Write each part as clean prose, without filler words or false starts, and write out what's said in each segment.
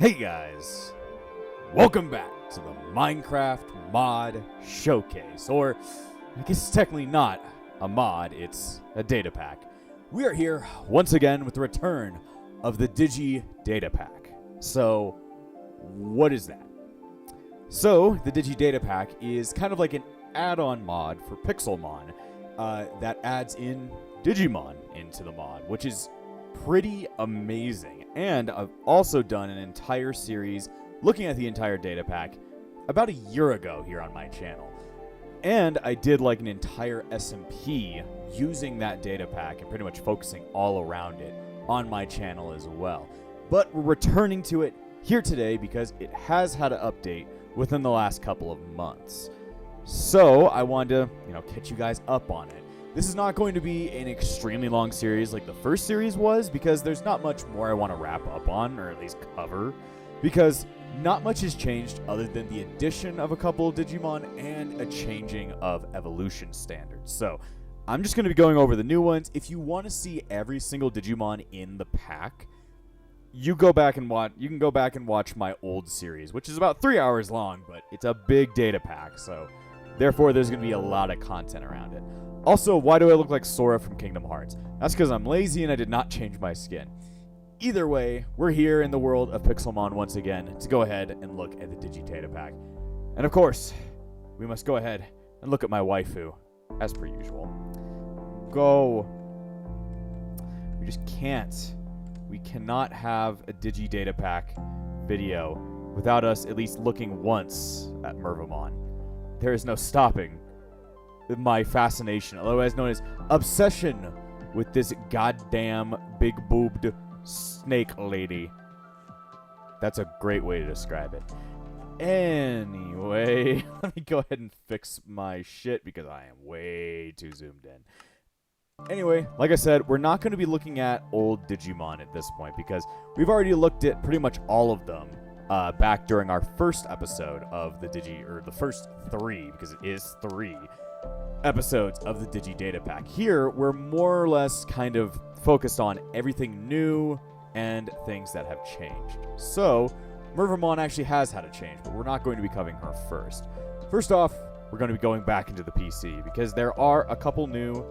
Hey guys, welcome back to the Minecraft Mod Showcase, or I guess it's technically not a mod, it's a data pack. We are here once again with the return of the DigiDatapack. So, what is that? So, the DigiDatapack is kind of like an add-on mod for Pixelmon that adds in Digimon into the mod, which is pretty amazing. And I've also done an entire series looking at the entire data pack about a year ago here on my channel. And I did like an entire SMP using that data pack and pretty much focusing all around it on my channel as well. But we're returning to it here today because it has had an update within the last couple of months. So I wanted to, catch you guys up on it. This is not going to be an extremely long series like the first series was, because there's not much more I want to wrap up on, or at least cover, because not much has changed other than the addition of a couple of Digimon and a changing of evolution standards. So I'm just going to be going over the new ones. If you want to see every single Digimon in the pack, you can go back and watch my old series, which is about 3 hours long, but it's a big data pack, so therefore there's going to be a lot of content around it. Also, why do I look like Sora from Kingdom Hearts? That's because I'm lazy and I did not change my skin. Either way, we're here in the world of Pixelmon once again to go ahead and look at the DigiDatapack. And of course, we must go ahead and look at my waifu, as per usual. Go. We just can't. We cannot have a DigiDatapack video without us at least looking once at Veemon. There is no stopping my fascination, otherwise known as obsession, with this goddamn big-boobed snake lady. That's a great way to describe it. Anyway, let me go ahead and fix my shit because I am way too zoomed in. Anyway, like I said, we're not going to be looking at old Digimon at this point because we've already looked at pretty much all of them back during our first episode of the first 3, because it is 3 episodes of the DigiDatapack. Here, we're more or less kind of focused on everything new and things that have changed. So, Veemon actually has had a change, but we're not going to be covering her first. First off, we're going to be going back into the PC, because there are a couple new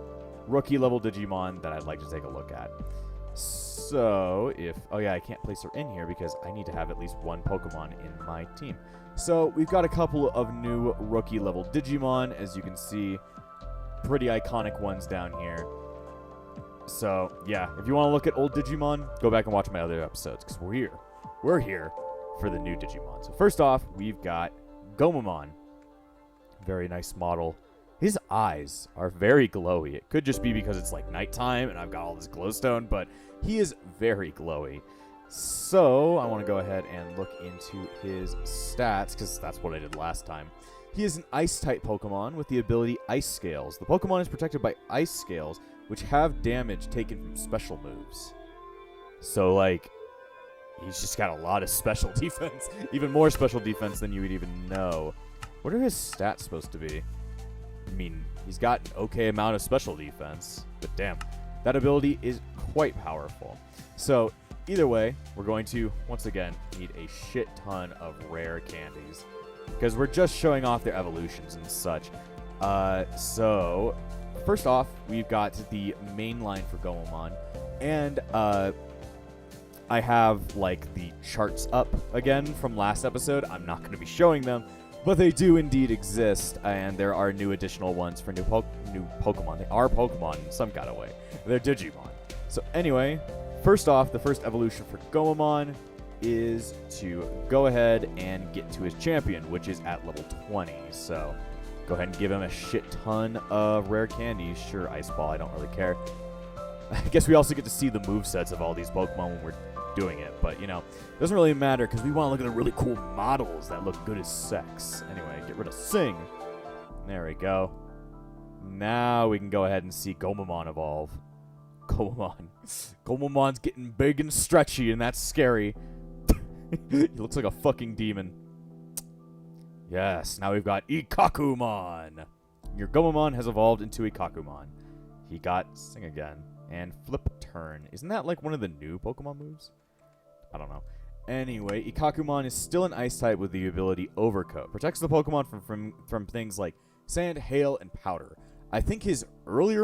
rookie-level Digimon that I'd like to take a look at. So, I can't place her in here because I need to have at least one Pokemon in my team. So, we've got a couple of new rookie-level Digimon, as you can see. Pretty iconic ones down here. So, yeah, if you want to look at old Digimon, go back and watch my other episodes, because we're here for the new Digimon. So, first off, we've got Gomamon. Very nice model. His eyes are very glowy. It could just be because it's like nighttime and I've got all this glowstone, but he is very glowy. So, I want to go ahead and look into his stats, because that's what I did last time. He is an Ice-type Pokemon with the ability Ice Scales. The Pokemon is protected by Ice Scales, which have damage taken from special moves. So, he's just got a lot of special defense. Even more special defense than you would even know. What are his stats supposed to be? I mean, he's got an okay amount of special defense, but damn, that ability is quite powerful. So, either way, we're going to, once again, need a shit ton of rare candies, because we're just showing off their evolutions and such. So, first off, we've got the main line for Gomamon, and I have, the charts up again from last episode. I'm not going to be showing them, but they do indeed exist, and there are new additional ones for new Pokemon. They are Pokemon in some kind of way. They're Digimon. So anyway, first off, the first evolution for Gomamon is to go ahead and get to his champion, which is at level 20. So go ahead and give him a shit ton of rare candies. Sure, Ice Ball, I don't really care. I guess we also get to see the movesets of all these Pokemon when we're doing it, but it doesn't really matter because we want to look at the really cool models that look good as sex. Anyway, get rid of Sing. There we go. Now we can go ahead and see Gomamon evolve. Gomamon's getting big and stretchy, and that's scary. He looks like a fucking demon. Yes, now we've got Agumon. Your Gomamon has evolved into Agumon. He got Sing again and Flip Turn. Isn't that like one of the new Pokemon moves? I don't know. Anyway, Ikakumon is still an ice type with the ability Overcoat. Protects the Pokemon from things like sand, hail, and powder. I think his earlier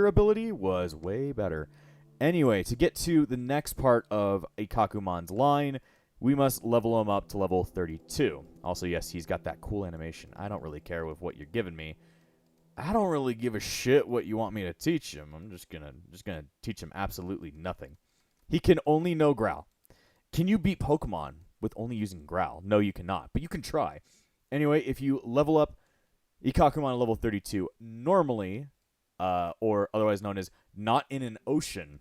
ability was way better. Anyway, to get to the next part of Ikakumon's line, we must level him up to level 32. Also, yes, he's got that cool animation. I don't really care with what you're giving me. I don't really give a shit what you want me to teach him. I'm just gonna teach him absolutely nothing. He can only know Growl. Can you beat Pokemon with only using Growl? No, you cannot, but you can try. Anyway, if you level up Ikakumon at level 32, normally, or otherwise known as not in an ocean,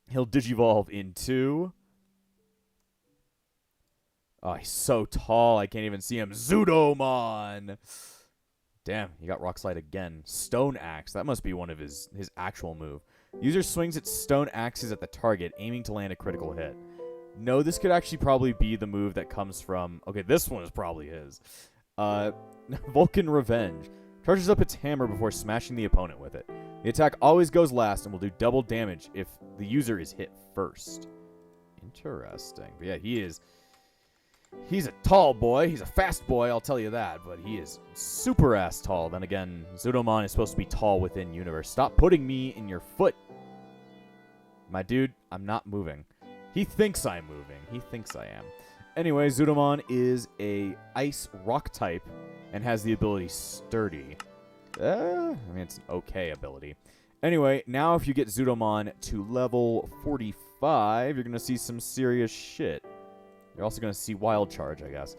he'll Digivolve into... Oh, he's so tall, I can't even see him. Zudomon! Damn, he got Rock Slide again. Stone Axe, that must be one of his actual move. User swings its stone axes at the target, aiming to land a critical hit. No, this could actually probably be the move that comes from... Okay, this one is probably his. Vulcan Revenge. Charges up its hammer before smashing the opponent with it. The attack always goes last and will do double damage if the user is hit first. Interesting. But yeah, he's a tall boy. He's a fast boy, I'll tell you that. But he is super ass tall. Then again, Zudomon is supposed to be tall within universe. Stop putting me in your foot. My dude, I'm not moving. He thinks I'm moving. He thinks I am. Anyway, Zudomon is a ice rock type and has the ability Sturdy. I mean, it's an okay ability. Anyway, now if you get Zudomon to level 45, you're going to see some serious shit. You're also going to see Wild Charge, I guess.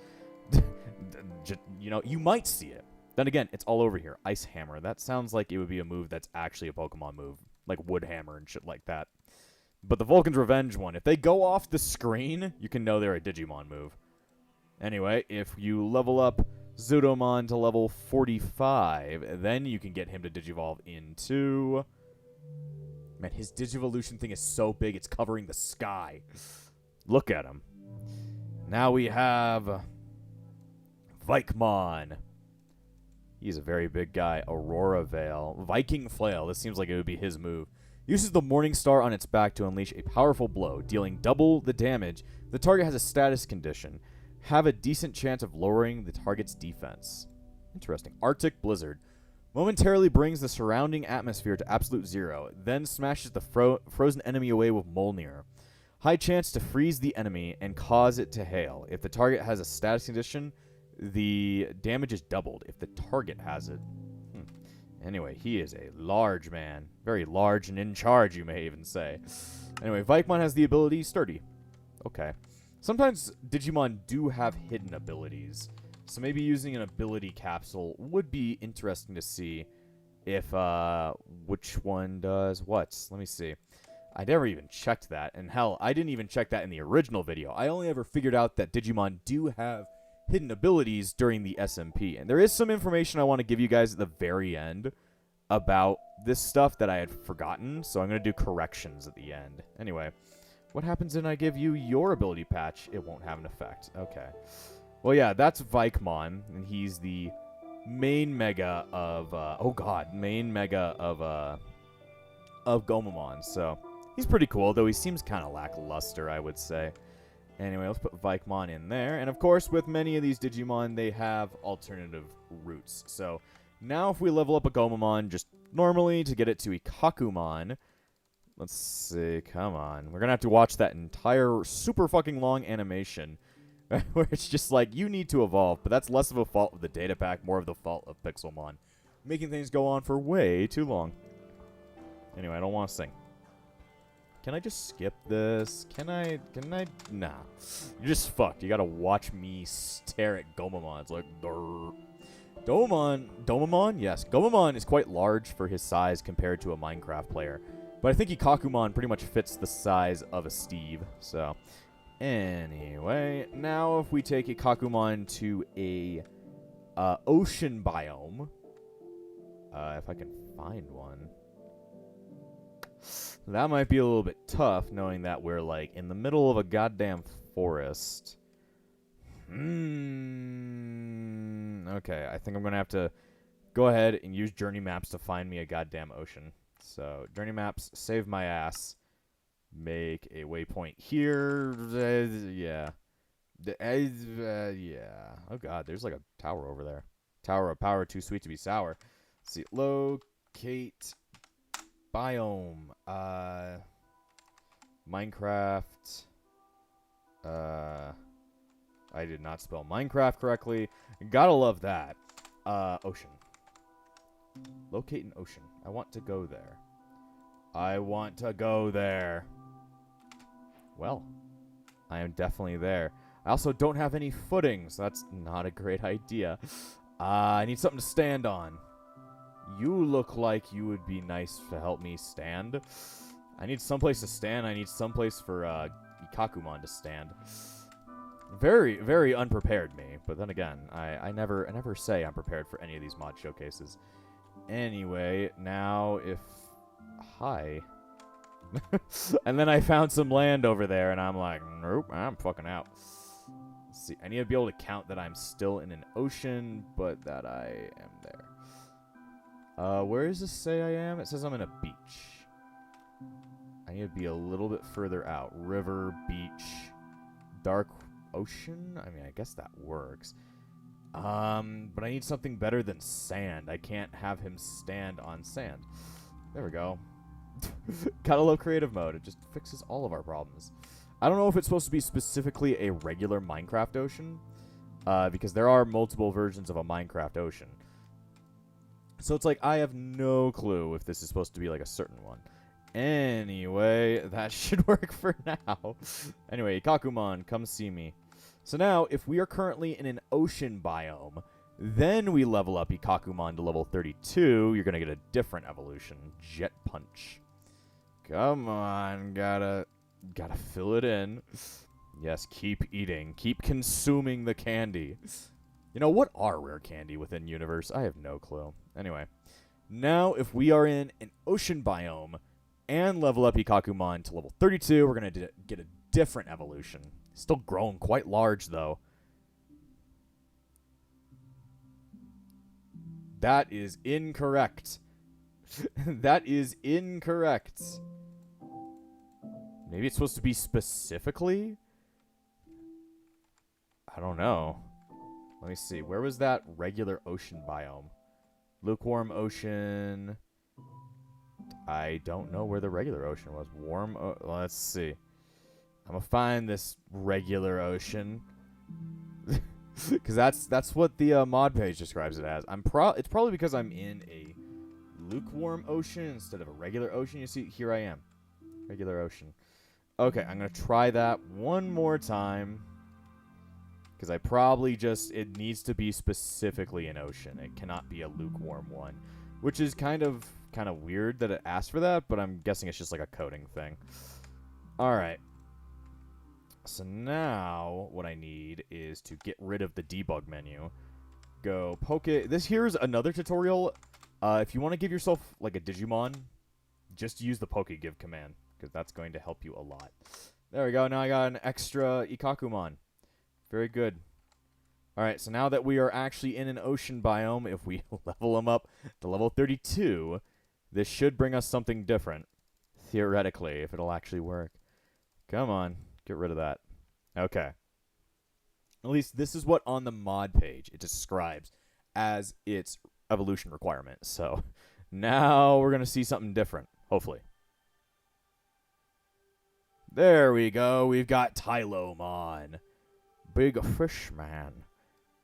You know, you might see it. Then again, it's all over here. Ice Hammer. That sounds like it would be a move that's actually a Pokemon move. Like Wood Hammer and shit like that. But the Vulcan's Revenge one, if they go off the screen, you can know they're a Digimon move. Anyway, if you level up Zudomon to level 45, then you can get him to Digivolve into... Man, his Digivolution thing is so big, it's covering the sky. Look at him. Now we have... Veemon. He's a very big guy. Aurora Veil. Viking Flail. This seems like it would be his move. Uses the Morning Star on its back to unleash a powerful blow, dealing double the damage. The target has a status condition. Have a decent chance of lowering the target's defense. Interesting. Arctic Blizzard. Momentarily brings the surrounding atmosphere to absolute zero, then smashes the frozen enemy away with Molnir. High chance to freeze the enemy and cause it to hail. If the target has a status condition, the damage is doubled if the target has it. Anyway, he is a large man. Very large and in charge, you may even say. Anyway, Veemon has the ability Sturdy. Okay. Sometimes Digimon do have hidden abilities. So maybe using an ability capsule would be interesting to see if, which one does what. Let me see. I never even checked that. And hell, I didn't even check that in the original video. I only ever figured out that Digimon do have hidden abilities during the SMP. And there is some information I want to give you guys at the very end about this stuff that I had forgotten. So I'm going to do corrections at the end. Anyway, what happens when I give you your ability patch? It won't have an effect. Okay. Well, yeah, that's Veemon, and he's the main mega of, main mega of Gomamon. So he's pretty cool, though he seems kind of lackluster, I would say. Anyway, let's put Veemon in there. And of course, with many of these Digimon, they have alternative routes. So now if we level up a Gomamon just normally to get it to Ikakumon, let's see, come on. We're going to have to watch that entire super fucking long animation where it's just like, you need to evolve. But that's less of a fault of the Datapack, more of the fault of Pixelmon, making things go on for way too long. Anyway, I don't want to sing. Can I just skip this? Can I? Nah. You're just fucked. You gotta watch me stare at Gomamon. It's like, grrr. Gomamon? Yes. Gomamon is quite large for his size compared to a Minecraft player. But I think Ikakumon pretty much fits the size of a Steve. So, anyway. Now if we take Ikakumon to a ocean biome. If I can find one. That might be a little bit tough, knowing that we're, like, in the middle of a goddamn forest. Okay, I think I'm going to have to go ahead and use journey maps to find me a goddamn ocean. So, journey maps, save my ass. make a waypoint here. Yeah. Yeah. Oh, God. There's like a tower over there. Tower of power, too sweet to be sour. Let's see. Locate biome. Minecraft. I did not spell Minecraft correctly. Gotta love that. Ocean. Locate an ocean. I want to go there. I want to go there. Well, I am definitely there. I also don't have any footing, so that's not a great idea. I need something to stand on. You look like you would be nice to help me stand. I need someplace to stand. I need someplace for Agumon to stand. Very, very unprepared me. But then again, I never say I'm prepared for any of these mod showcases. Anyway, now if... Hi. And then I found some land over there, and I'm like, nope, I'm fucking out. Let's see, I need to be able to count that I'm still in an ocean, but that I am there. Where does this say I am? It says I'm in a beach. I need to be a little bit further out. River, beach, dark ocean? I mean, I guess that works. But I need something better than sand. I can't have him stand on sand. There we go. Gotta love creative mode. It just fixes all of our problems. I don't know if it's supposed to be specifically a regular Minecraft ocean, because there are multiple versions of a Minecraft ocean. So it's like, I have no clue if this is supposed to be like a certain one. Anyway, that should work for now. Anyway, Agumon, come see me. So now, if we are currently in an ocean biome, then we level up Agumon to level 32, you're going to get a different evolution. Jet Punch. Come on, gotta fill it in. Yes, keep eating. Keep consuming the candy. You know, what are rare candy within universe? I have no clue. Anyway, now if we are in an ocean biome and level up Agumon to level 32, we're going to get a different evolution. Still growing quite large, though. That is incorrect. That is incorrect. Maybe it's supposed to be specifically? I don't know. Let me see. Where was that regular ocean biome? Lukewarm ocean. I don't know where the regular ocean was. Let's see. I'm gonna find this regular ocean. Because that's what the mod page describes it as. It's probably because I'm in a lukewarm ocean instead of a regular ocean. You see, here I am. Regular ocean. Okay, I'm going to try that one more time. Because I probably it needs to be specifically an ocean. It cannot be a lukewarm one. Which is kind of weird that it asked for that, but I'm guessing it's just like a coding thing. Alright. So now, what I need is to get rid of the debug menu. Go poke it. This here is another tutorial. If you want to give yourself like a Digimon, just use the pokegive command, because that's going to help you a lot. There we go. Now I got an extra Agumon. Very good. Alright, so now that we are actually in an ocean biome, if we level him up to level 32, this should bring us something different. Theoretically, if it'll actually work. Come on. Get rid of that. Okay. At least this is what on the mod page it describes as its evolution requirement. So now we're going to see something different, hopefully. There we go. We've got Tentomon. Big fish man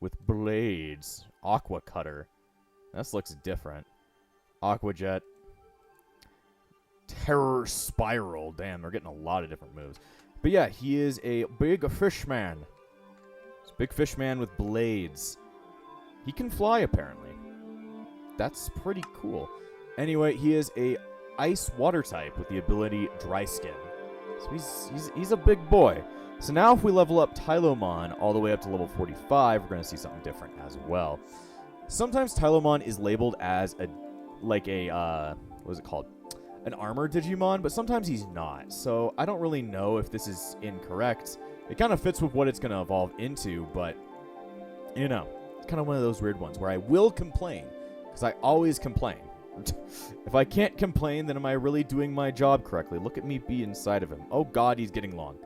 with blades. Aqua cutter. This looks different. Aqua jet. Terror spiral. Damn, we're getting a lot of different moves. But yeah, he is a big fish man. It's a big fish man with blades. He can fly, apparently. That's pretty cool. Anyway, he is a ice water type with the ability dry skin. So he's a big boy. So now if we level up Tentomon all the way up to level 45, we're going to see something different as well. Sometimes Tentomon is labeled as what is it called? An armor Digimon, but sometimes he's not. So I don't really know if this is incorrect. It kind of fits with what it's going to evolve into, but, you know, it's kind of one of those weird ones where I will complain, because I always complain. If I can't complain, then am I really doing my job correctly? Look at me be inside of him. Oh god, he's getting long.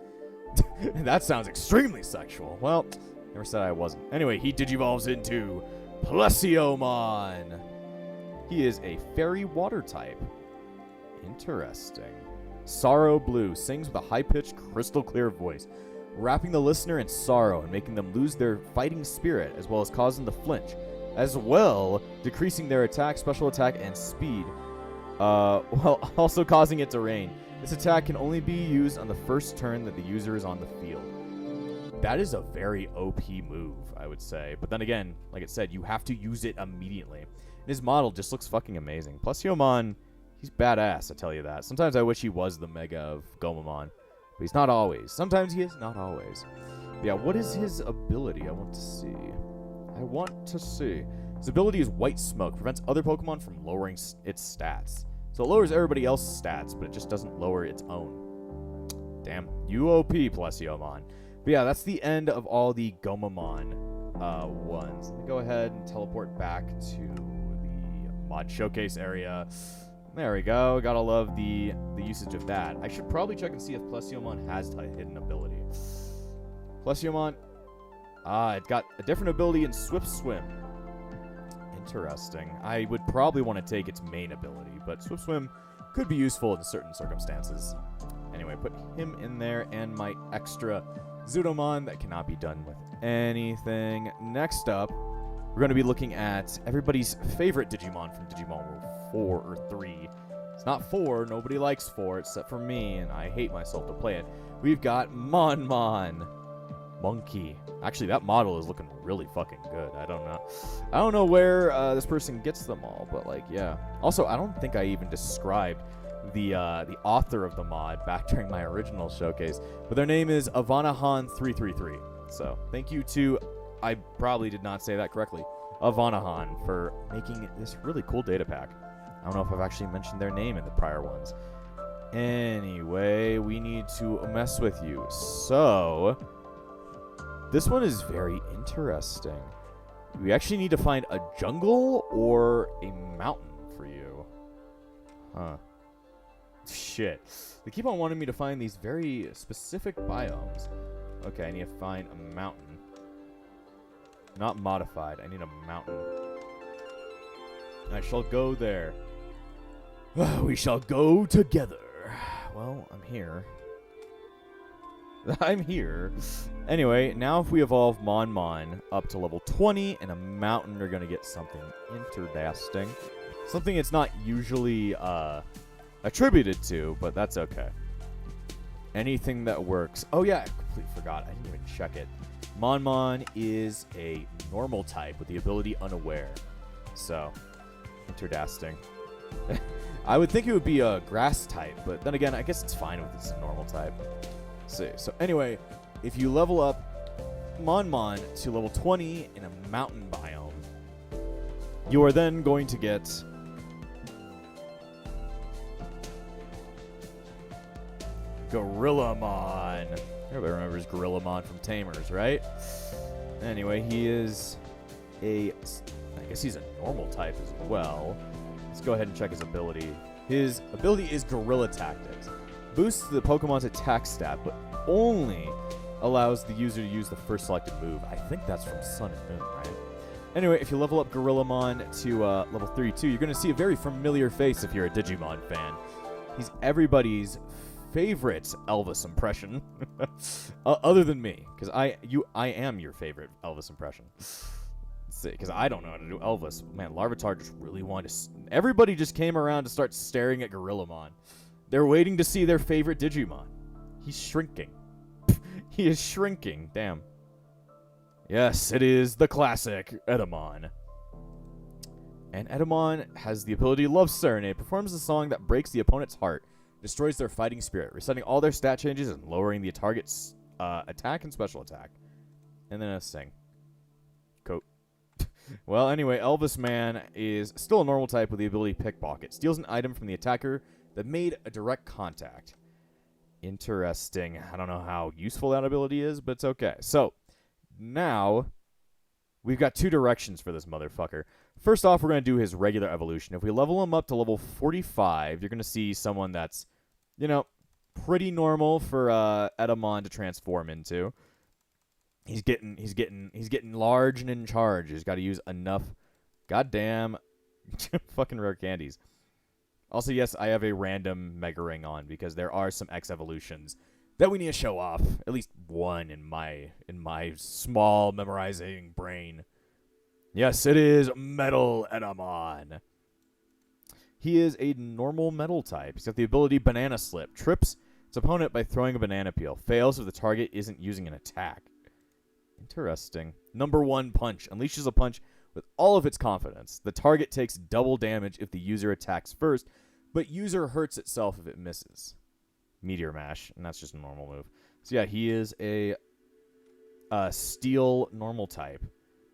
That sounds extremely sexual. Well, never said I wasn't. Anyway, he digivolves into Pseudo. He is a fairy water type. Interesting. Sorrow Blue sings with a high-pitched, crystal-clear voice, wrapping the listener in sorrow and making them lose their fighting spirit, as well as causing them to flinch, as well decreasing their attack, special attack, and speed, while also causing it to rain. This attack can only be used on the first turn that the user is on the field. That is a very OP move, I would say. But then again, like it said, you have to use it immediately. And his model just looks fucking amazing. Plus, Biyomon, he's badass, I tell you that. Sometimes I wish he was the Mega of Gomamon. But he's not always. Sometimes he is, not always. But yeah, what is his ability? I want to see. His ability is White Smoke. Prevents other Pokemon from lowering its stats. So it lowers everybody else's stats, but it just doesn't lower its own. Damn. UOP plus Biyomon. But yeah, that's the end of all the Gomamon ones. Let me go ahead and teleport back to the mod showcase area. There we go. Gotta love the usage of that. I should probably check and see if Pseudo has a hidden ability. Pseudo, it got a different ability in Swift Swim. Interesting. I would probably want to take its main ability, but Swift Swim could be useful in certain circumstances. Anyway, put him in there and my extra Zudomon that cannot be done with anything. Next up, we're going to be looking at everybody's favorite Digimon from Digimon World 4 or 3. It's not 4. Nobody likes 4 except for me, and I hate myself to play it. We've got Monmon. Monkey. Actually, that model is looking really fucking good. I don't know where this person gets them all, but like, yeah. Also, I don't think I even described the author of the mod back during my original showcase, but their name is Avanahan333. So thank you to, I probably did not say that correctly, Avanahan, for making this really cool data pack. I don't know if I've actually mentioned their name in the prior ones. Anyway, we need to mess with you. So this one is very interesting. We actually need to find a jungle or a mountain for you. Huh. Shit. They keep on wanting me to find these very specific biomes. Okay, I need to find a mountain. Not modified. I need a mountain. I shall go there. We shall go together. Well, I'm here. I'm here. Anyway, now if we evolve Monmon up to level 20 and a mountain, we're going to get something interesting. Something it's not usually attributed to, but that's okay. Anything that works. Oh yeah, I completely forgot. I didn't even check it. Monmon is a normal type with the ability Unaware. So, interesting. I would think it would be a grass type, but then again, I guess it's fine if it's a normal type. See. So anyway, if you level up Monmon to level 20 in a mountain biome, you are then going to get Gorillamon. Everybody remembers Gorillamon from Tamers, right? Anyway, he is I guess he's a normal type as well. Let's go ahead and check his ability. His ability is Gorilla Tactics. Boosts the Pokemon's attack stat, but only allows the user to use the first selected move. I think that's from Sun and Moon, right? Anyway, if you level up Gorillamon to level 32, you're going to see a very familiar face if you're a Digimon fan. He's everybody's favorite Elvis impression, other than me, because I am your favorite Elvis impression. Let's see, because I don't know how to do Elvis. Man, Larvitar just really wanted to... Everybody just came around to start staring at Gorillamon. They're waiting to see their favorite Digimon. He's shrinking. He is shrinking. Damn. Yes, it is the classic Agumon. And Agumon has the ability Love Serenade. Performs a song that breaks the opponent's heart, destroys their fighting spirit, resetting all their stat changes and lowering the target's attack and special attack. And then a sing. Coat. Well, anyway, Elvis Man is still a normal type with the ability Pickpocket. Steals an item from the attacker that made a direct contact. Interesting. I don't know how useful that ability is, but it's okay. So, now we've got two directions for this motherfucker. First off, we're going to do his regular evolution. If we level him up to level 45, you're going to see someone that's, you know, pretty normal for Agumon to transform into. He's getting large and in charge. He's got to use enough goddamn fucking rare candies. Also, yes, I have a random Mega Ring on because there are some X evolutions that we need to show off. At least one in my small memorizing brain. Yes, it is Metal Agumon. He is a normal metal type. He's got the ability Banana Slip. Trips its opponent by throwing a banana peel. Fails if the target isn't using an attack. Interesting. Number 1 punch. Unleashes a punch with all of its confidence. The target takes double damage if the user attacks first, but user hurts itself if it misses. Meteor Mash, and that's just a normal move. So yeah, he is a steel normal type.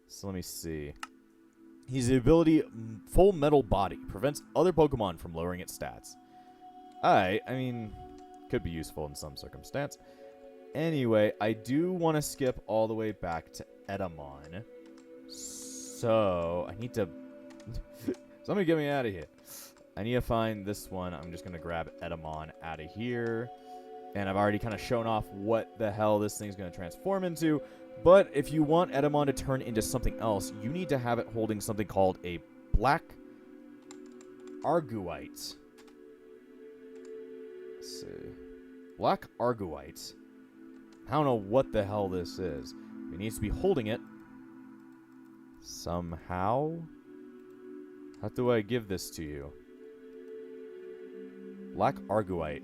So let me see. He's the ability Full Metal Body. Prevents other Pokemon from lowering its stats. I mean, could be useful in some circumstance. Anyway, I do want to skip all the way back to Agumon. So, I need to... Somebody get me out of here. I need to find this one. I'm just going to grab Agumon out of here. And I've already kind of shown off what the hell this thing's going to transform into. But if you want Agumon to turn into something else, you need to have it holding something called a Black Arguite. Let's see. Black Arguite. I don't know what the hell this is. It needs to be holding it somehow. How do I give this to you? Black Arguite.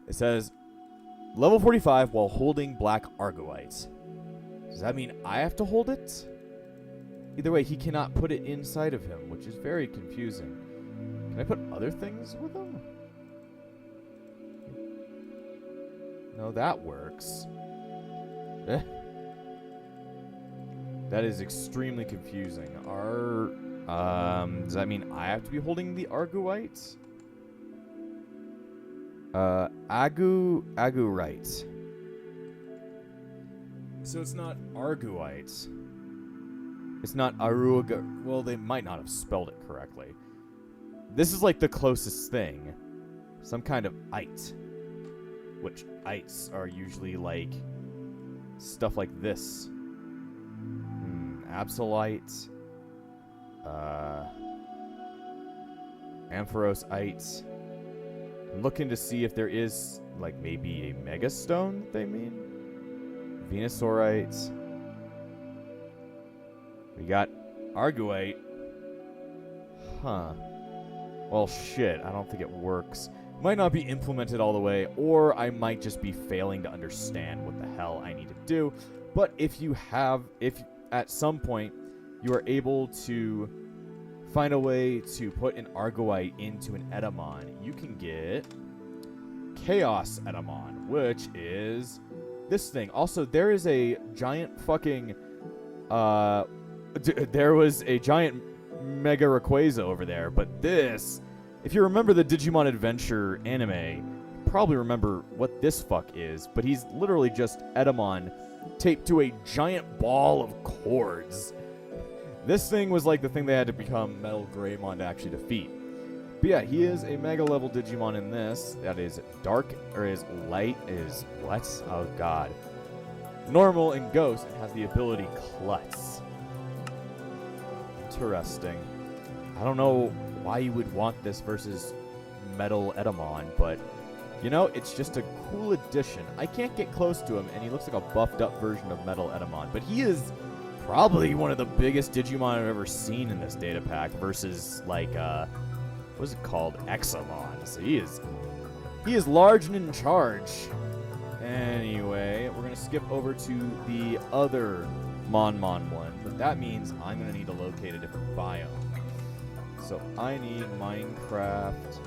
It says level 45 while holding Black Arguite. Does that mean I have to hold it? Either way, he cannot put it inside of him, which is very confusing. Can I put other things with him? No, that works. That is extremely confusing. Does that mean I have to be holding the Arguite? Agurite. So it's not Arguite. It's not Aruga. Well, they might not have spelled it correctly. This is like the closest thing. Some kind of ite. Which ites are usually like stuff like this. Absolite. Ampharosite. I'm looking to see if there is like maybe a Megastone that they mean. Venusaurite. We got Arguite. Huh. Well, shit. I don't think it works. Might not be implemented all the way, or I might just be failing to understand what the hell I need to do. But if at some point you are able to find a way to put an Arguite into an Agumon, you can get Chaos Agumon, which is this thing. Also, there is a giant fucking there was a giant Mega Rayquaza over there, but this, if you remember the Digimon Adventure anime, you probably remember what this fuck is, but he's literally just Agumon taped to a giant ball of cords. This thing was like the thing they had to become Metal Greymon to actually defeat. But yeah, he is a Mega level Digimon in this. That is dark, or is light, is what? Oh god. Normal and Ghost, it has the ability Klutz. Interesting. I don't know why you would want this versus Metal Agumon, but you know, it's just a cool addition. I can't get close to him, and he looks like a buffed up version of Metal Agumon, but he is probably one of the biggest Digimon I've ever seen in this data pack versus like what is it called? Examon. So he is large and in charge. Anyway, we're gonna skip over to the other Monmon one, but that means I'm gonna need to locate a different biome. So I need Minecraft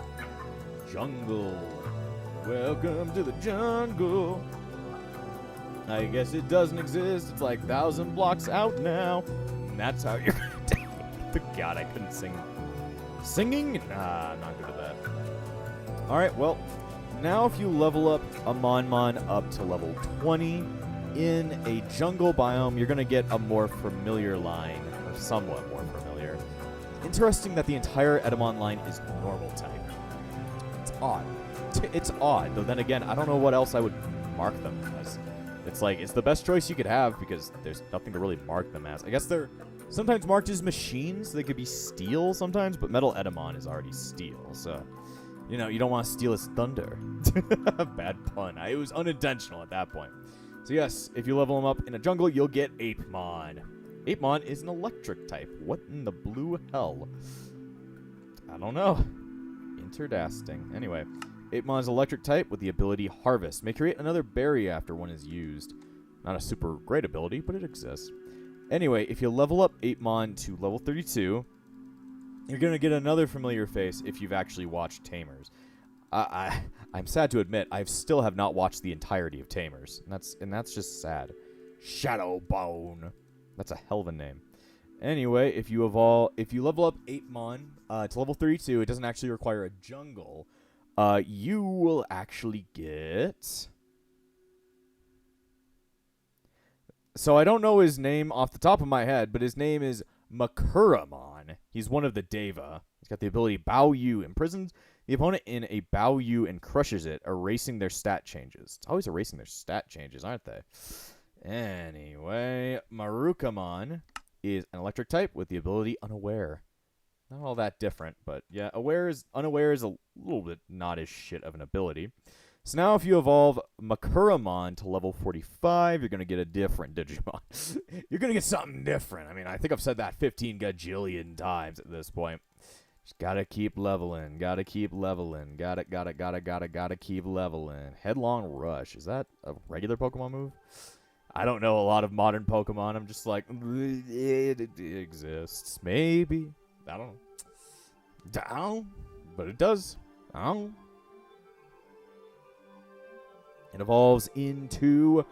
Jungle. Welcome to the jungle. I guess it doesn't exist. It's like 1,000 blocks out now. And that's how you're gonna take it. God, I couldn't sing. Singing? Nah, I'm not good at that. Alright, well, now if you level up a Monmon up to level 20 in a jungle biome, you're going to get a more familiar line, or somewhat more familiar. Interesting that the entire Agumon line is normal type. It's odd. It's odd, though then again, I don't know what else I would mark them as. It's like, it's the best choice you could have because there's nothing to really mark them as. I guess they're sometimes marked as machines. They could be steel sometimes, but Metal Agumon is already steel, so... You know, you don't want to steal his thunder. Bad pun. It was unintentional at that point. So yes, if you level him up in a jungle, you'll get Apemon. Apemon is an electric type. What in the blue hell? I don't know. Interdasting. Anyway, Apemon is electric type with the ability Harvest. May create another berry after one is used. Not a super great ability, but it exists. Anyway, if you level up Apemon to level 32... you're going to get another familiar face if you've actually watched Tamers. I'm sad to admit, I still have not watched the entirety of Tamers. And that's just sad. Shadowbone. That's a hell of a name. Anyway, if you level up Apemon to level 32, it doesn't actually require a jungle. You will actually get... So I don't know his name off the top of my head, but his name is Makuramon. He's one of the Deva. He's got the ability Bao-Yu. Imprisons the opponent in a Bao-Yu and crushes it, erasing their stat changes. It's always erasing their stat changes, aren't they? Anyway, Marukamon is an electric type with the ability Unaware. Not all that different, but yeah, Unaware is a little bit not as shit of an ability. So now if you evolve Makuramon to level 45, you're going to get a different Digimon. You're going to get something different. I mean, I think I've said that 15 gajillion times at this point. Just gotta keep leveling. Gotta keep leveling. Gotta keep leveling. Headlong Rush. Is that a regular Pokemon move? I don't know a lot of modern Pokemon. I'm just like, it exists. Maybe. I don't know. But it does. I don't know. It evolves into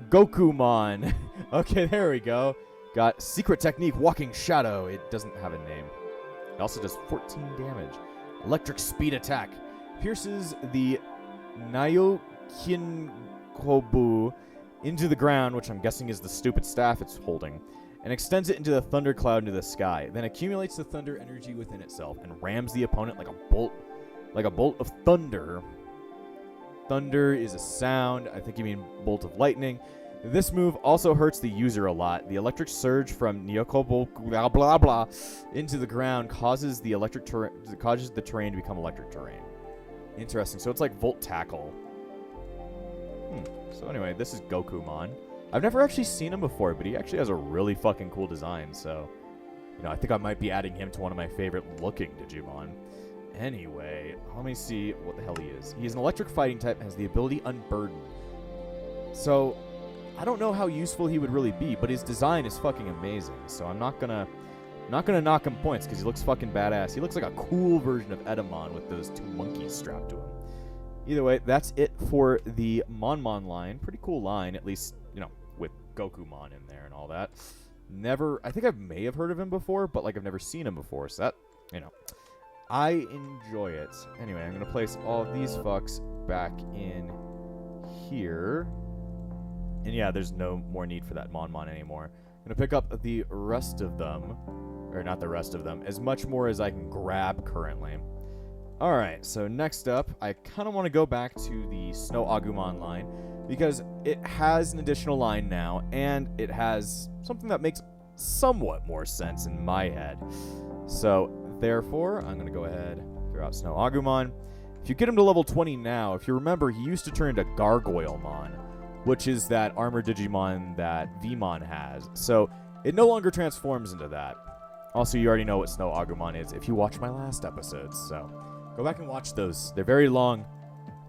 Gokumon. Okay, there we go. Got Secret Technique, Walking Shadow. It doesn't have a name. It also does 14 damage. Electric Speed Attack. Pierces the Nyokinkobu into the ground, which I'm guessing is the stupid staff it's holding, and extends it into the thundercloud into the sky. Then accumulates the thunder energy within itself and rams the opponent like a bolt of thunder. Thunder is a sound. I think you mean bolt of lightning. This move also hurts the user a lot. The electric surge from Nyokobo blah blah blah into the ground causes the terrain to become electric terrain. Interesting. So it's like Volt Tackle. So anyway, this is Gokumon. I've never actually seen him before, but he actually has a really fucking cool design. So, you know, I think I might be adding him to one of my favorite looking Digimon. Anyway, let me see what the hell he is. He is an electric fighting type, has the ability Unburden. So, I don't know how useful he would really be, but his design is fucking amazing. So I'm not gonna knock him points because he looks fucking badass. He looks like a cool version of Edamon with those two monkeys strapped to him. Either way, that's it for the Monmon line. Pretty cool line, at least, you know, with Gokumon in there and all that. I think I may have heard of him before, but like I've never seen him before, so that, you know, I enjoy it. Anyway, I'm going to place all of these fucks back in here. And yeah, there's no more need for that Monmon anymore. I'm going to pick up the rest of them. Or not the rest of them. As much more as I can grab currently. Alright, so next up, I kind of want to go back to the Snow Agumon line. Because it has an additional line now. And it has something that makes somewhat more sense in my head. So, therefore, I'm going to go ahead and throw out Snow Agumon. If you get him to level 20 now, if you remember, he used to turn into Gargoylemon, which is that armored Digimon that Veemon has. So, it no longer transforms into that. Also, you already know what Snow Agumon is if you watch my last episodes, so go back and watch those. They're very long,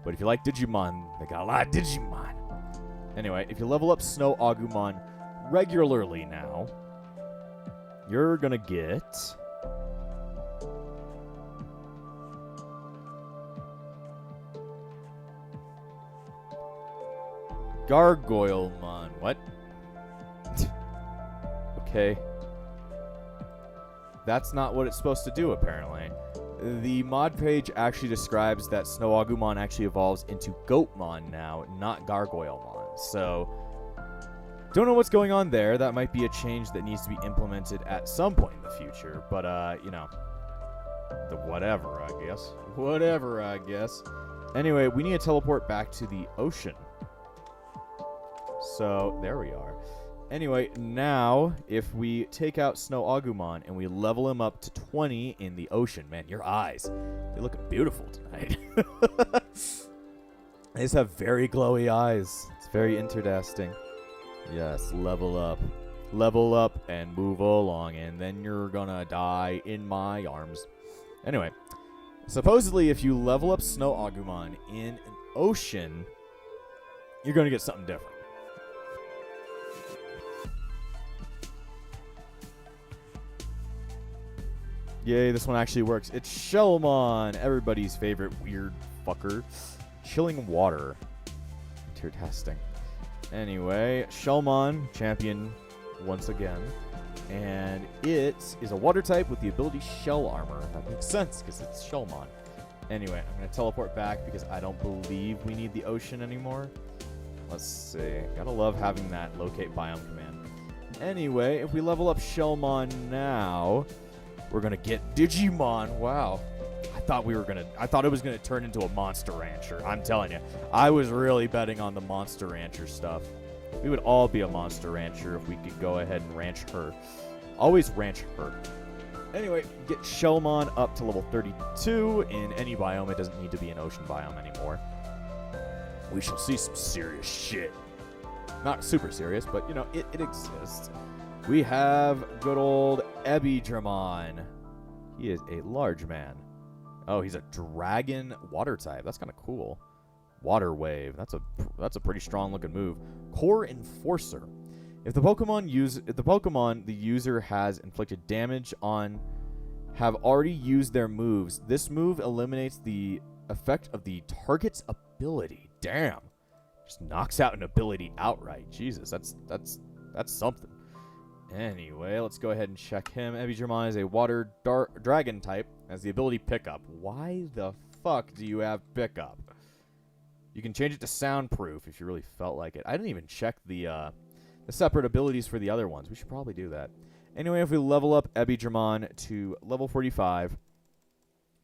but if you like Digimon, they got a lot of Digimon. Anyway, if you level up Snow Agumon regularly now, you're going to get... Gargoylemon. What? Okay. That's not what it's supposed to do, apparently. The mod page actually describes that Snow Agumon actually evolves into Goatmon now, not Gargoylemon. So, don't know what's going on there. That might be a change that needs to be implemented at some point in the future. But, you know, whatever, I guess. Whatever, I guess. Anyway, we need to teleport back to the ocean. So, there we are. Anyway, now, if we take out Snow Agumon and we level him up to 20 in the ocean, man, your eyes, they look beautiful tonight. They just have very glowy eyes. It's very interesting. Yes, level up. Level up and move along, and then you're gonna die in my arms. Anyway, supposedly if you level up Snow Agumon in an ocean, you're gonna get something different. Yay, this one actually works. It's Shellmon, everybody's favorite weird fucker. Chilling water. Interesting. Anyway, Shellmon, champion once again. And it is a water type with the ability Shell Armor. That makes sense, because it's Shellmon. Anyway, I'm going to teleport back because I don't believe we need the ocean anymore. Let's see. Gotta love having that locate biome command. Anyway, if we level up Shellmon now, we're gonna get Digimon. Wow. I thought it was gonna turn into a Monster Rancher. I'm telling you. I was really betting on the Monster Rancher stuff. We would all be a Monster Rancher if we could go ahead and ranch her. Always ranch her. Anyway, get Shellmon up to level 32 in any biome. It doesn't need to be an ocean biome anymore. We shall see some serious shit. Not super serious, but, you know, it exists. We have good old Agumon. He is a large man. Oh, he's a dragon water type. That's kind of cool. Water wave. That's a pretty strong looking move. Core Enforcer. If the Pokemon the user has inflicted damage on have already used their moves, this move eliminates the effect of the target's ability. Damn. Just knocks out an ability outright. Jesus, that's something. Anyway, let's go ahead and check him. Agumon is a water dragon type, has the ability pickup. Why the fuck do you have pickup? You can change it to soundproof if you really felt like it. I didn't even check the separate abilities for the other ones. We should probably do that. Anyway, if we level up Agumon to level 45,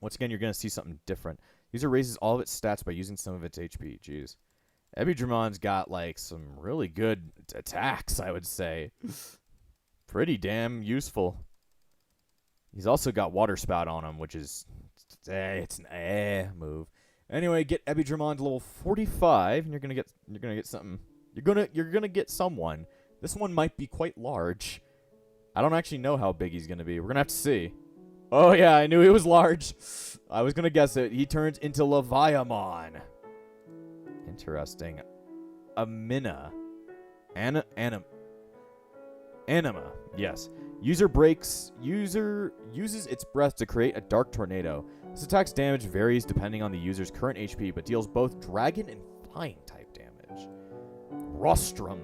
once again, you're going to see something different. User raises all of its stats by using some of its HP. Jeez. Agumon's got, like, some really good attacks, I would say. Pretty damn useful. He's also got Water Spout on him, which is it's an move. Anyway, get Agumon to level 45, and you're gonna get something. You're gonna get someone. This one might be quite large. I don't actually know how big he's gonna be. We're gonna have to see. Oh yeah, I knew he was large. I was gonna guess it. He turns into Veemon. Interesting. Amina. Anima, yes. User uses its breath to create a dark tornado. This attack's damage varies depending on the user's current HP, but deals both dragon and flying type damage. Rostrum.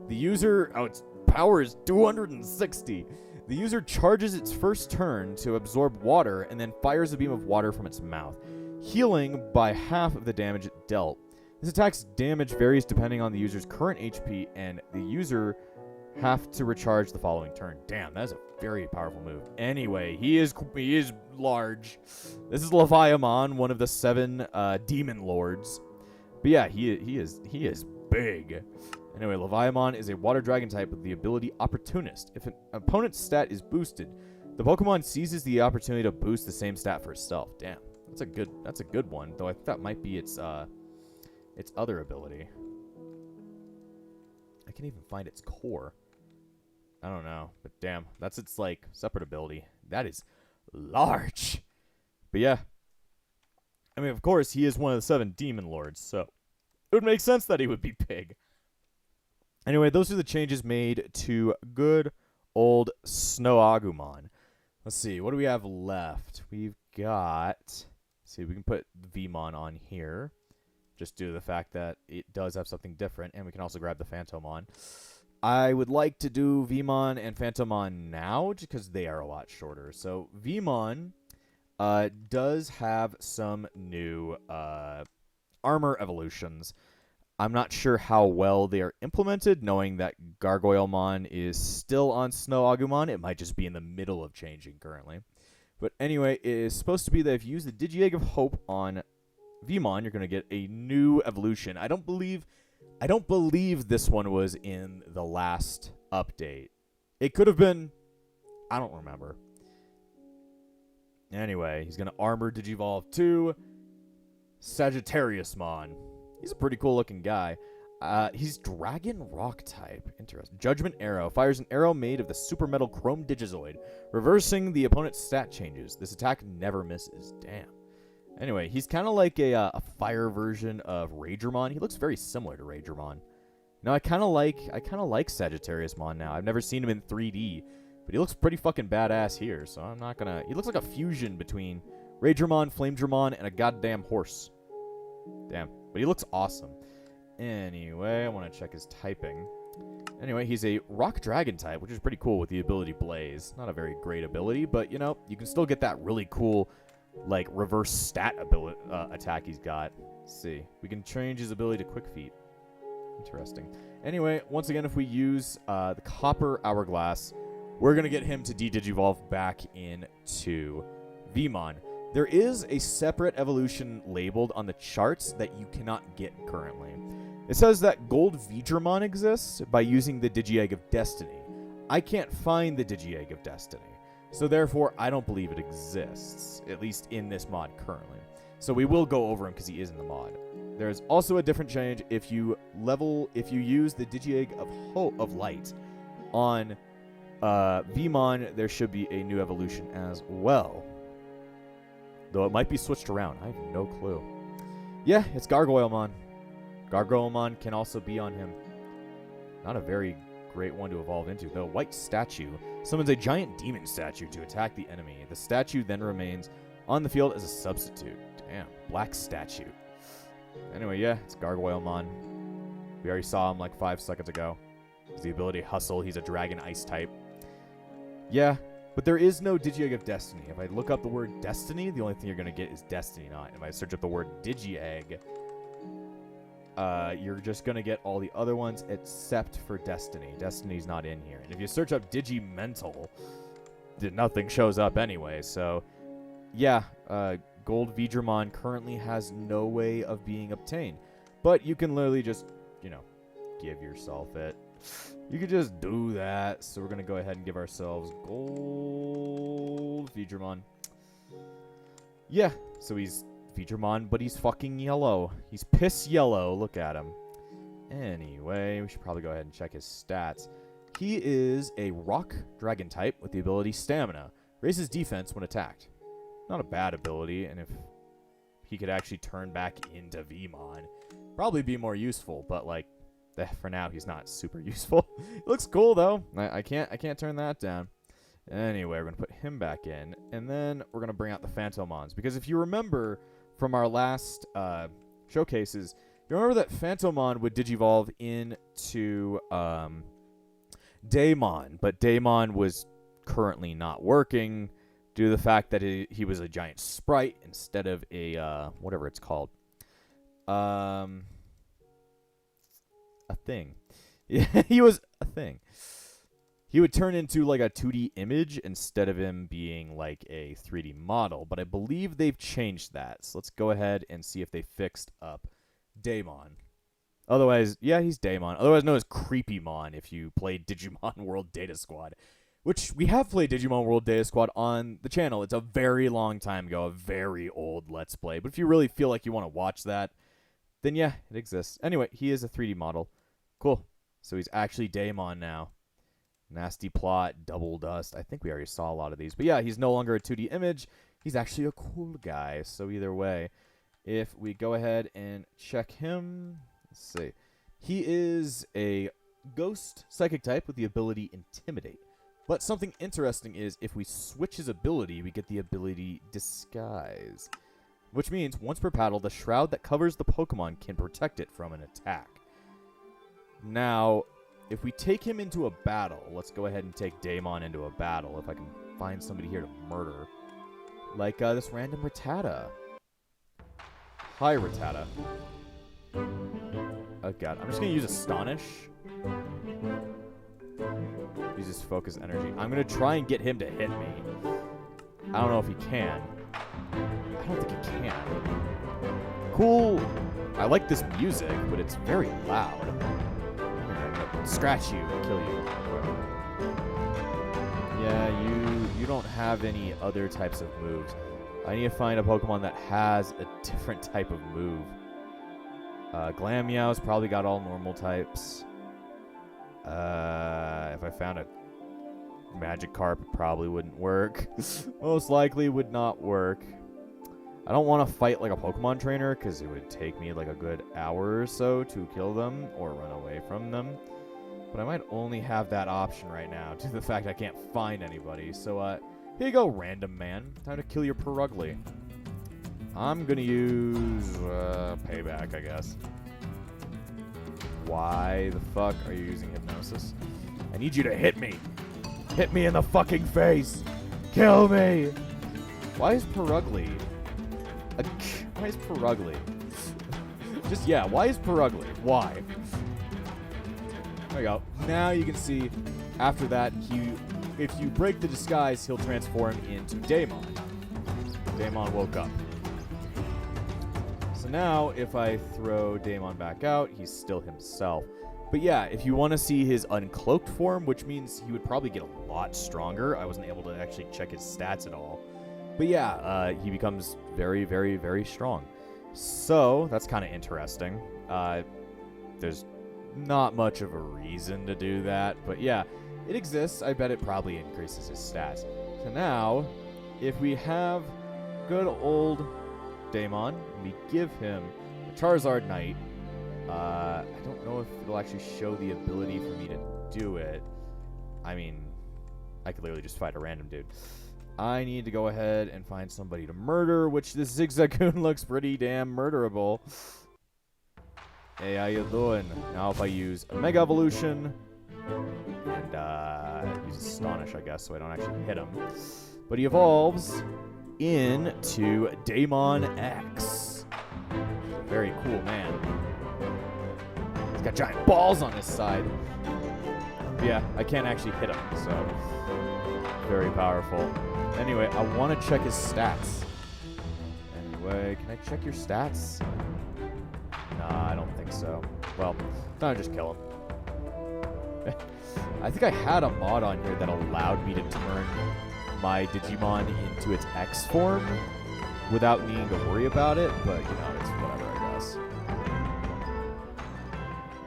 Its power is 260. The user charges its first turn to absorb water and then fires a beam of water from its mouth, healing by half of the damage it dealt. This attack's damage varies depending on the user's current HP, and the user have to recharge the following turn. Damn, that is a very powerful move. Anyway, he is large. This is Veemon, one of the 7 demon lords. But yeah, he is big. Anyway, Veemon is a water dragon type with the ability Opportunist. If an opponent's stat is boosted, the Pokemon seizes the opportunity to boost the same stat for itself. Damn, that's a good one. Though I think that might be its other ability. I can't even find its core. I don't know, but damn, that's its, like, separate ability. That is large. But yeah. I mean, of course, he is one of the 7 demon lords, so it would make sense that he would be big. Anyway, those are the changes made to good old Snow Agumon. Let's see, what do we have left? We've got... Let's see, we can put Veemon on here, just due to the fact that it does have something different, and we can also grab the Phantomon. I would like to do Veemon and Phantomon now, just because they are a lot shorter. So, Veemon, does have some new armor evolutions. I'm not sure how well they are implemented, knowing that Gargoylemon is still on Snow Agumon. It might just be in the middle of changing currently. But anyway, it is supposed to be that if you use the Digi-Egg of Hope on Veemon, you're going to get a new evolution. I don't believe this one was in the last update. It could have been. I don't remember. Anyway, he's going to Armor Digivolve to Sagittariusmon. He's a pretty cool looking guy. He's Dragon Rock type. Interesting. Judgment Arrow. Fires an arrow made of the Super Metal Chrome Digizoid, reversing the opponent's stat changes. This attack never misses. Damn. Anyway, he's kind of like a fire version of Ragermon. He looks very similar to Ragermon. No, I kind of like Sagittariusmon now. I've never seen him in 3D, but he looks pretty fucking badass here, so I'm not gonna... He looks like a fusion between Ragermon, Flamedramon, and a goddamn horse. Damn. But he looks awesome. Anyway, I want to check his typing. Anyway, he's a Rock Dragon type, which is pretty cool with the ability Blaze. Not a very great ability, but, you know, you can still get that really cool, like, reverse stat ability attack he's got. Let's see. We can change his ability to Quick Feet. Interesting. Anyway, once again, if we use the Copper Hourglass, we're going to get him to de-digivolve back into Veemon. There is a separate evolution labeled on the charts that you cannot get currently. It says that Gold Veemon exists by using the Digi-Egg of Destiny. I can't find the Digi-Egg of Destiny, so therefore I don't believe it exists, at least in this mod currently. So we will go over him because he is in the mod. There's also a different change if you use the Digi-Egg of Light on Veemon. There should be a new evolution as well. Though it might be switched around. I have no clue. Yeah, it's Gargoylemon. Gargoylemon can also be on him. Not a very great one to evolve into, though. White Statue summons a giant demon statue to attack the enemy. The statue then remains on the field as a substitute. Damn. Black Statue. Anyway, yeah, it's Gargoylemon. We already saw him like 5 seconds ago. His the ability Hustle. He's a Dragon Ice type. Yeah. But there is no Digi-Egg of Destiny. If I look up the word Destiny, the only thing you're going to get is Destiny not. If I search up the word Digi-Egg, you're just going to get all the other ones except for Destiny. Destiny's not in here. And if you search up Digimental, nothing shows up anyway. So, yeah, Gold Veemon currently has no way of being obtained. But you can literally just, you know, give yourself it. You could just do that. So we're going to go ahead and give ourselves Gold Veemon. Yeah, so he's Veemon, but he's fucking yellow. He's piss yellow. Look at him. Anyway, we should probably go ahead and check his stats. He is a Rock Dragon type with the ability Stamina. Raises defense when attacked. Not a bad ability, and if he could actually turn back into Veemon, probably be more useful, but like, for now, he's not super useful. It looks cool, though. I can't turn that down. Anyway, we're going to put him back in. And then we're going to bring out the Phantomons. Because if you remember from our last showcases, you remember that Phantomon would digivolve into Daemon. But Daemon was currently not working due to the fact that he was a giant sprite instead of a, whatever it's called. A thing. Yeah, he was a thing. He would turn into like a 2D image instead of him being like a 3D model, but I believe they've changed that. So let's go ahead and see if they fixed up Daemon. Otherwise, yeah, he's Daemon. Otherwise known as Creepymon if you played Digimon World Data Squad, which we have played Digimon World Data Squad on the channel. It's a very long time ago, a very old Let's Play. But if you really feel like you want to watch that, then yeah, it exists. Anyway, he is a 3D model. Cool. So he's actually Daemon now. Nasty Plot, Double Dust. I think we already saw a lot of these. But yeah, he's no longer a 2D image. He's actually a cool guy. So either way, if we go ahead and check him, let's see. He is a Ghost Psychic type with the ability Intimidate. But something interesting is if we switch his ability, we get the ability Disguise. Which means once per battle, the shroud that covers the Pokemon can protect it from an attack. Now, if we take him into a battle, let's go ahead and take Daemon into a battle. If I can find somebody here to murder. Like this random Rattata. Hi, Rattata. Oh god, I'm just gonna use Astonish. Use his focus energy. I'm gonna try and get him to hit me. I don't know if he can. I don't think he can. Cool. I like this music, but it's very loud. I'm gonna scratch you and kill you. Yeah, you don't have any other types of moves. I need to find a Pokemon that has a different type of move. Glameow's probably got all normal types. If I found a Magikarp, it probably wouldn't work. Most likely would not work. I don't want to fight like a Pokemon trainer because it would take me like a good hour or so to kill them or run away from them. But I might only have that option right now due to the fact I can't find anybody. So, here you go, random man. Time to kill your Purugly. I'm gonna use, Payback, I guess. Why the fuck are you using Hypnosis? I need you to hit me. Hit me in the fucking face. Kill me. Why is Purugly? Why is Purugly? Just, yeah, why is Purugly? Why? There we go. Now you can see, after that, if you break the disguise, he'll transform into Daemon. Daemon woke up. So now, if I throw Daemon back out, he's still himself. But yeah, if you want to see his uncloaked form, which means he would probably get a lot stronger. I wasn't able to actually check his stats at all. But yeah, he becomes very, very, very strong. So, that's kind of interesting. There's not much of a reason to do that, but yeah, it exists. I bet it probably increases his stats. So now, if we have good old Daemon, we give him a Charizard Knight. I don't know if it'll actually show the ability for me to do it. I mean, I could literally just fight a random dude. I need to go ahead and find somebody to murder, which this Zigzagoon looks pretty damn murderable. Hey, how you doing? Now if I use a Mega Evolution and use Astonish, I guess, so I don't actually hit him. But he evolves into Daemon X. Very cool man. He's got giant balls on his side. But yeah, I can't actually hit him, so very powerful. Anyway, I want to check his stats. Anyway, can I check your stats? Nah, I don't think so. Well, no, just kill him. I think I had a mod on here that allowed me to turn my Digimon into its X form without needing to worry about it, but, you know, it's whatever, I guess.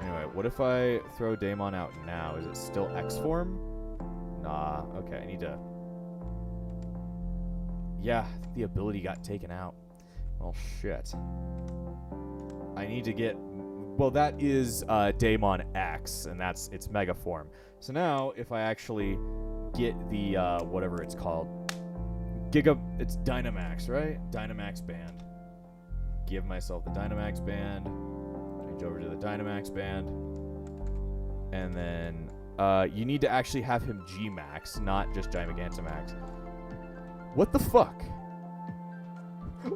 Anyway, what if I throw Daemon out now? Is it still X form? Nah, okay, I need to... Yeah, I think the ability got taken out. Well, shit. I need to get... Well, that is Daemon X, and that's its Mega form. So now, if I actually get the, whatever it's called, it's Dynamax, right? Dynamax Band. Give myself the Dynamax Band. Change over to the Dynamax Band. And then, you need to actually have him G-Max, not just Gigantamax. What the fuck?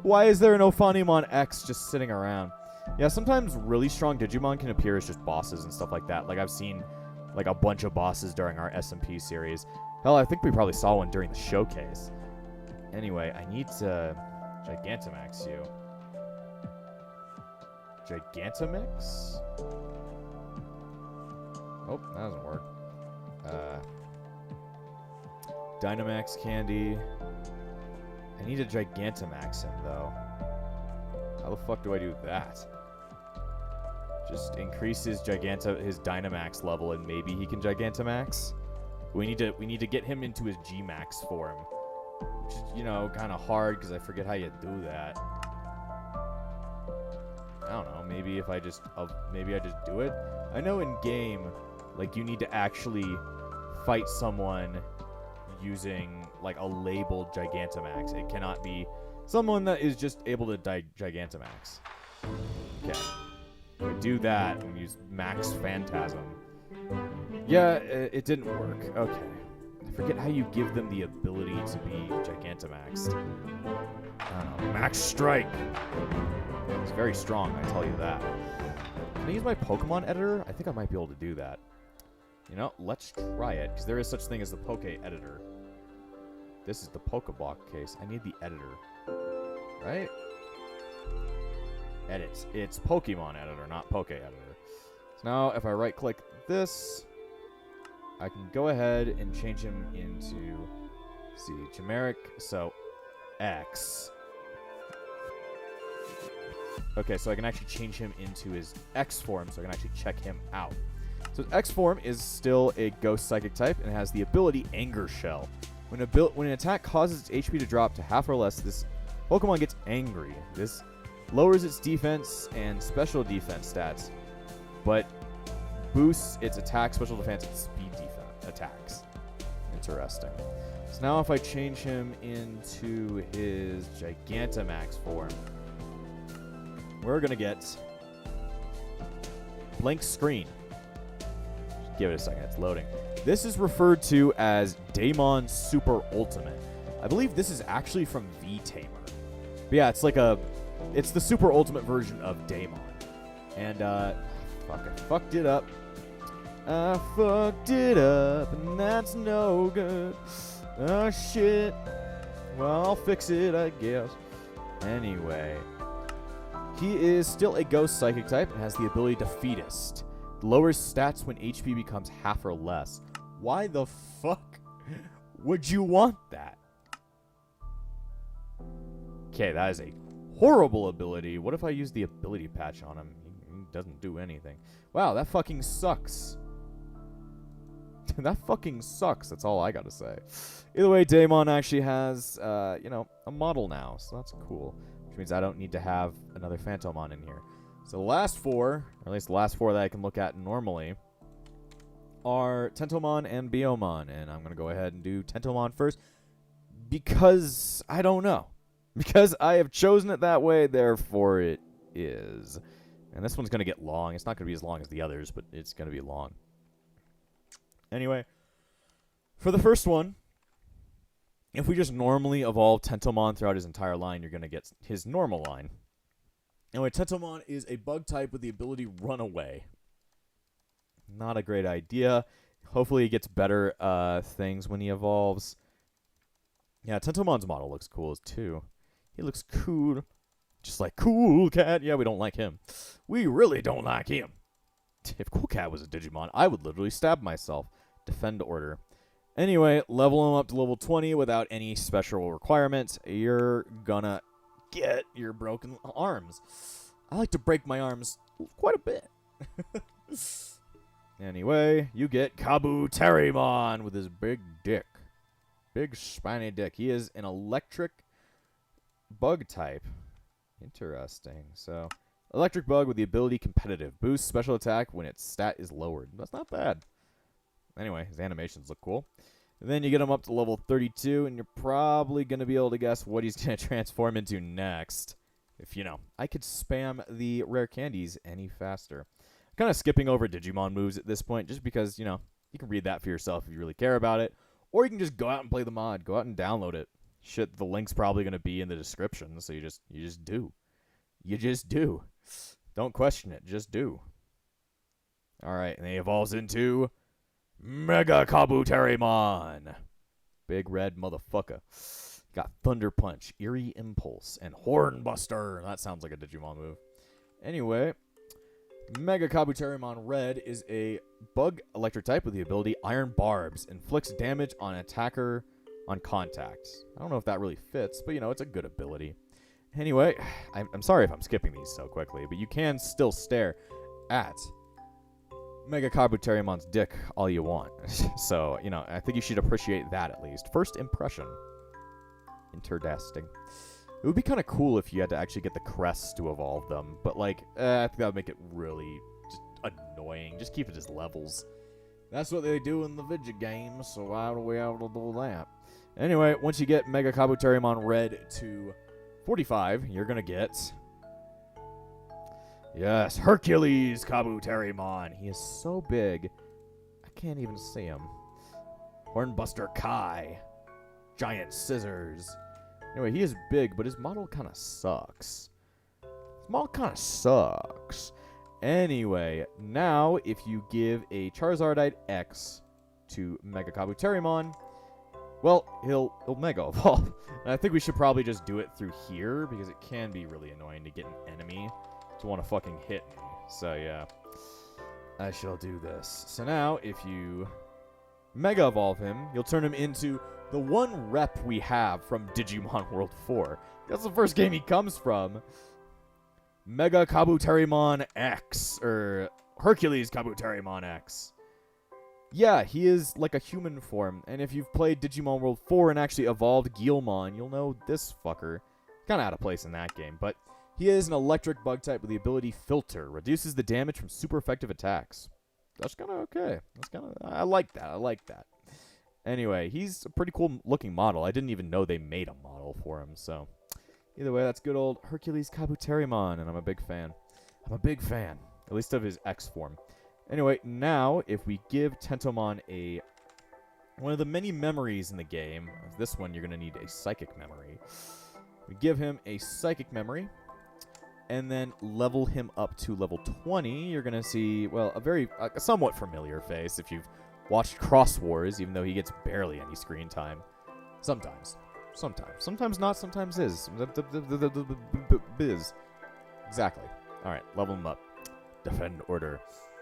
Why is there an Ophanimon X just sitting around? Yeah, sometimes really strong Digimon can appear as just bosses and stuff like that. Like, I've seen, like, a bunch of bosses during our SMP series. Hell, I think we probably saw one during the showcase. Anyway, I need to Gigantamax you. Gigantamix? Oh, that doesn't work. Dynamax Candy. I need to Gigantamax him, though. How the fuck do I do that? Just increase his Dynamax level, and maybe he can Gigantamax. We need to get him into his G-Max form, which is, you know, kind of hard because I forget how you do that. I don't know. Maybe if I just do it. I know in game, like, you need to actually fight someone using like a labeled Gigantamax. It cannot be someone that is just able to Gigantamax. Okay. We do that and use Max Phantasm. Yeah, it didn't work. Okay. I forget how you give them the ability to be Gigantamaxed. I don't know. Max Strike! It's very strong, I tell you that. Can I use my Pokemon editor? I think I might be able to do that. You know, let's try it, because there is such thing as the Poke editor. This is the Pokeblock case. I need the editor. Right? Edits. It's Pokemon editor, not Poke editor. So now, if I right-click this, I can go ahead and change him into, let's see, generic, so X. Okay, so I can actually change him into his X form, so I can actually check him out. So his X form is still a Ghost Psychic type, and it has the ability Anger Shell. When an attack causes its HP to drop to half or less, this Pokemon gets angry. This lowers its defense and special defense stats, but boosts its attack, special defense, and speed attacks. Interesting. So now if I change him into his Gigantamax form, we're going to get blank screen. Just give it a second. It's loading. This is referred to as Daemon Super Ultimate. I believe this is actually from V-Tamer. But yeah, it's the Super Ultimate version of Daemon. And, fuck, I fucked it up. I fucked it up, and that's no good. Oh, shit. Well, I'll fix it, I guess. Anyway. He is still a Ghost Psychic type and has the ability Defeatist. Lowers stats when HP becomes half or less. Why the fuck would you want that? Okay, that is a horrible ability. What if I use the ability patch on him? He doesn't do anything. Wow, that fucking sucks. That fucking sucks. That's all I gotta say. Either way, Daemon actually has, you know, a model now, so that's cool. Which means I don't need to have another Phantomon in here. So the last four, or at least the last four that I can look at normally, are Tentomon and Biyomon. And I'm going to go ahead and do Tentomon first because I don't know. Because I have chosen it that way, therefore it is. And this one's going to get long. It's not going to be as long as the others, but it's going to be long. Anyway, for the first one, if we just normally evolve Tentomon throughout his entire line, you're going to get his normal line. Anyway, Tentomon is a bug type with the ability Run Away. Not a great idea. Hopefully he gets better things when he evolves. Yeah, Tentomon's model looks cool too. He looks cool. Just like Cool Cat. Yeah, we don't like him. We really don't like him. If Cool Cat was a Digimon, I would literally stab myself. Defend order. Anyway, level him up to level 20 without any special requirements. You're gonna get your broken arms. I like to break my arms quite a bit. Anyway, you get Kabuterimon with his big dick. Big spiny dick. He is an electric bug type. Interesting. So, electric bug with the ability Competitive. Boosts special attack when its stat is lowered. That's not bad. Anyway, his animations look cool. And then you get him up to level 32, and you're probably going to be able to guess what he's going to transform into next. If, you know, I could spam the rare candies any faster. Kind of skipping over Digimon moves at this point, just because, you know, you can read that for yourself if you really care about it. Or you can just go out and play the mod. Go out and download it. Shit, the link's probably going to be in the description, so you just do. You just do. Don't question it. Just do. Alright, and he evolves into Mega Kabuterimon. Big red motherfucker. Got Thunder Punch, Eerie Impulse, and Hornbuster. That sounds like a Digimon move. Anyway, Mega Kabuterimon Red is a bug electric type with the ability Iron Barbs. Inflicts damage on attacker on contact. I don't know if that really fits, but you know, it's a good ability. Anyway, I'm sorry if I'm skipping these so quickly, but you can still stare at Mega Kabuterimon's dick all you want. So, you know, I think you should appreciate that at least. First impression. Interesting. It would be kind of cool if you had to actually get the crests to evolve them, but like, I think that would make it really just annoying. Just keep it as levels. That's what they do in the video game, so why would we able to do that? Anyway, once you get Mega Kabuterimon Red to 45, you're gonna get... Yes, Hercules Kabuterimon. He is so big, I can't even see him. Hornbuster Kai. Giant Scissors. Anyway, he is big, but his model kind of sucks. His model kind of sucks. Anyway, now if you give a Charizardite X to Mega Kabuterimon, well, he'll Mega Evolve. And I think we should probably just do it through here, because it can be really annoying to get an enemy to want to fucking hit me. So yeah, I shall do this. So now, if you Mega Evolve him, you'll turn him into the one rep we have from Digimon World 4. That's the first game he comes from. Mega Kabuterimon X, or Hercules Kabuterimon X. Yeah, he is like a human form, and if you've played Digimon World 4 and actually evolved Gomamon, you'll know this fucker. Kind of out of place in that game, but he is an electric bug type with the ability Filter. Reduces the damage from super effective attacks. That's kind of okay. I like that. I like that. Anyway, he's a pretty cool looking model. I didn't even know they made a model for him, so either way, that's good old Hercules Kabuterimon, and I'm a big fan. I'm a big fan, at least of his X form. Anyway, now, if we give Tentomon one of the many memories in the game, this one you're going to need a Psychic Memory. We give him a Psychic Memory, and then level him up to level 20. You're going to see, well, a somewhat familiar face if you've watched Cross Wars, even though he gets barely any screen time. Sometimes. Sometimes not, sometimes is. Biz. Exactly. Alright, level him up. Defend order.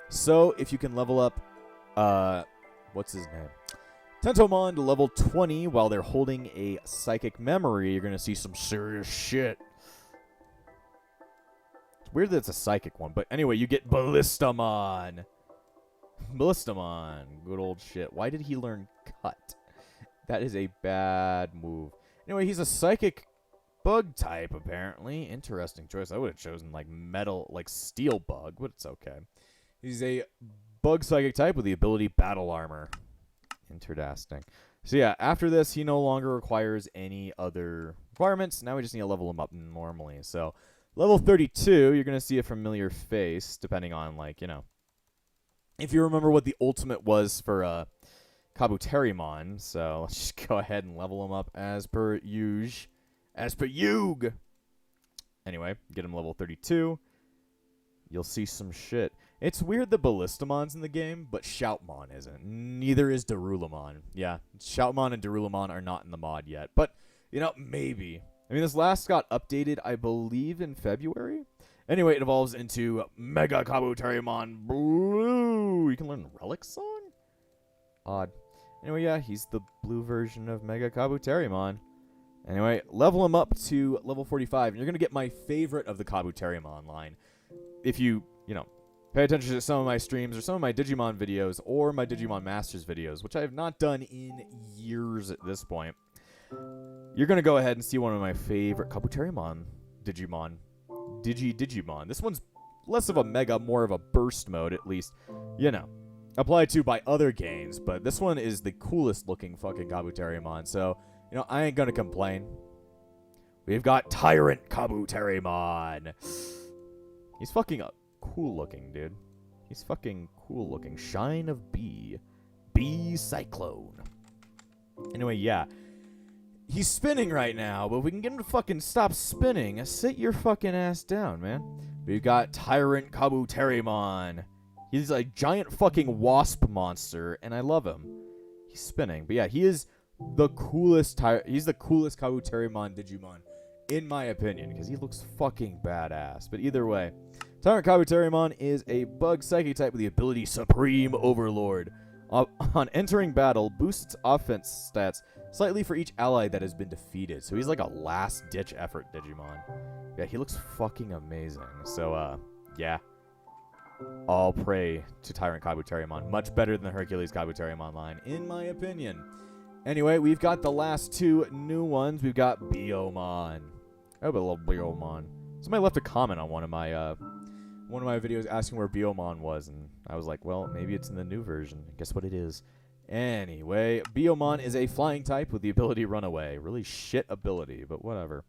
So, if you can level up, what's his name? Tentomon to level 20 while they're holding a Psychic Memory, you're going to see some serious shit. It's weird that it's a Psychic one, but anyway, you get Ballistamon. Ballistamon. Good old shit. Why did he learn Cut? That is a bad move. Anyway, he's a Psychic Bug type, apparently. Interesting choice. I would have chosen, like, metal, like, Steel Bug, but it's okay. He's a Bug Psychic type with the ability Battle Armor. Interesting. So, yeah, after this, he no longer requires any other requirements. Now we just need to level him up normally. So, level 32, you're going to see a familiar face, depending on, like, you know, if you remember what the ultimate was for, Kabuterimon. So, let's just go ahead and level him up as per usual. As per Yug. Anyway, get him level 32. You'll see some shit. It's weird that Ballistamon's in the game, but Shoutmon isn't. Neither is Darulamon. Yeah, Shoutmon and Darulamon are not in the mod yet. But, you know, maybe. I mean, this last got updated, I believe, in February. Anyway, it evolves into Mega Kabuterimon Blue. You can learn Relic Song? Odd. Anyway, yeah, he's the blue version of Mega Kabuterimon. Anyway, level him up to level 45, and you're going to get my favorite of the Kabuterimon line. If you know, pay attention to some of my streams or some of my Digimon videos or my Digimon Masters videos, which I have not done in years at this point, you're going to go ahead and see one of my favorite Kabuterimon Digimon. Digimon. This one's less of a Mega, more of a Burst mode, at least, you know, applied to by other games, but this one is the coolest looking fucking Kabuterimon, so you know, I ain't gonna complain. We've got Tyrant Kabuterimon. He's fucking cool looking, dude. He's fucking cool looking. Shine of B. B Cyclone. Anyway, yeah. He's spinning right now, but if we can get him to fucking stop spinning, sit your fucking ass down, man. We've got Tyrant Kabuterimon. He's a giant fucking wasp monster, and I love him. He's spinning. But yeah, he is the coolest he's the coolest Kabuterimon Digimon, in my opinion, because he looks fucking badass. But either way, Tyrant Kabuterimon is a bug psychic type with the ability Supreme Overlord. On entering battle, boosts its offense stats slightly for each ally that has been defeated. So he's like a last-ditch effort Digimon. Yeah, he looks fucking amazing. So, yeah. All pray to Tyrant Kabuterimon. Much better than the Hercules Kabuterimon line, in my opinion. Anyway, we've got the last two new ones. We've got Biyomon. Oh, but a little Biyomon. Somebody left a comment on one of my videos asking where Biyomon was, and I was like, well, maybe it's in the new version. Guess what it is? Anyway, Biyomon is a flying type with the ability Runaway. Really shit ability, but whatever.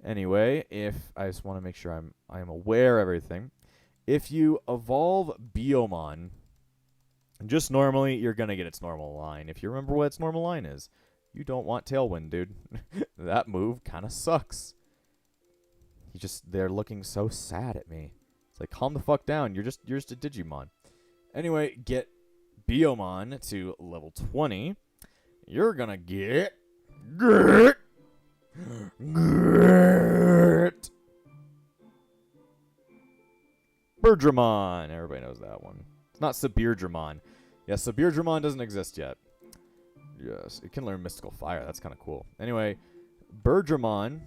Anyway, if I just want to make sure I'm aware of everything. If you evolve Biyomon Just normally, you're going to get its normal line. If you remember what its normal line is, you don't want Tailwind, dude. That move kind of sucks. They're looking so sad at me. It's like, calm the fuck down. You're just a Digimon. Anyway, get Biyomon to level 20. You're going to get... Birdramon. Everybody knows that one. It's not Sabirdramon. Yes, Sabirdramon doesn't exist yet. Yes, it can learn Mystical Fire. That's kind of cool. Anyway, Birdramon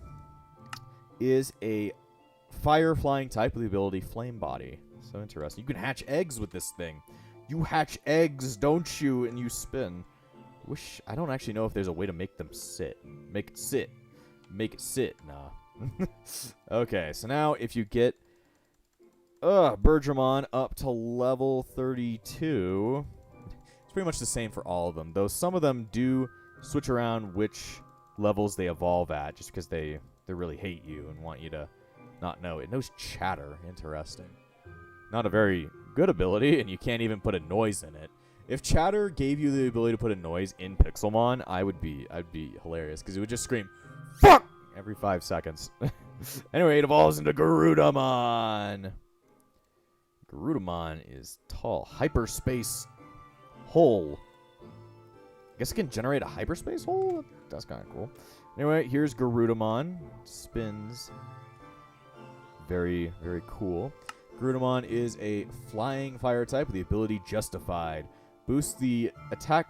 is a fire flying type with the ability Flame Body. So interesting. You can hatch eggs with this thing. You hatch eggs, don't you? And you spin. I don't actually know if there's a way to make them sit. Make it sit. Make it sit. Nah. Okay, so now if you get Birdramon up to level 32, it's pretty much the same for all of them, though some of them do switch around which levels they evolve at, just because they really hate you and want you to not know. It knows Chatter. Interesting. Not a very good ability, and you can't even put a noise in it. If Chatter gave you the ability to put a noise in Pixelmon, I'd be hilarious, because it would just scream, "Fuck!" every 5 seconds. Anyway, it evolves into Garudamon. Garudamon is tall. Hyperspace hole. I guess it can generate a hyperspace hole? That's kind of cool. Anyway, here's Garudamon. Spins. Very, very cool. Garudamon is a flying fire type with the ability Justified. Boosts the attack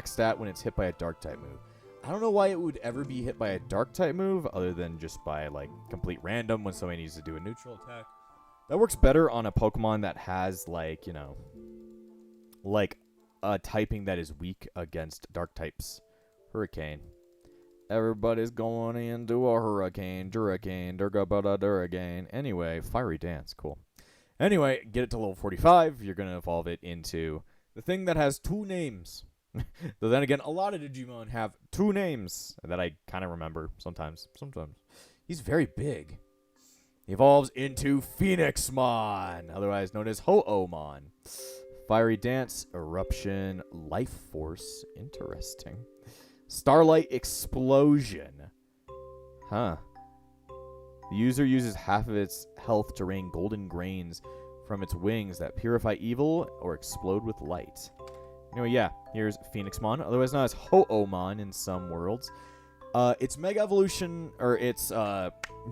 stat when it's hit by a dark type move. I don't know why it would ever be hit by a dark type move other than just by like complete random when somebody needs to do a neutral attack. That works better on a Pokemon that has like, you know, like a typing that is weak against dark types. Hurricane. Everybody's going into a hurricane. Durricane. Anyway, Fiery Dance. Cool. Anyway, get it to level 45. You're going to evolve it into the thing that has 2 names. Though then again, a lot of Digimon have 2 names that I kind of remember sometimes. He's very big. He evolves into Phoenixmon, otherwise known as Ho-Omon. Fiery Dance, Eruption, Life Force. Interesting. Starlight Explosion. Huh. The user uses half of its health to rain golden grains from its wings that purify evil or explode with light. Anyway, yeah, here's Phoenixmon, otherwise known as Ho-Omon in some worlds. Its Mega Evolution, or its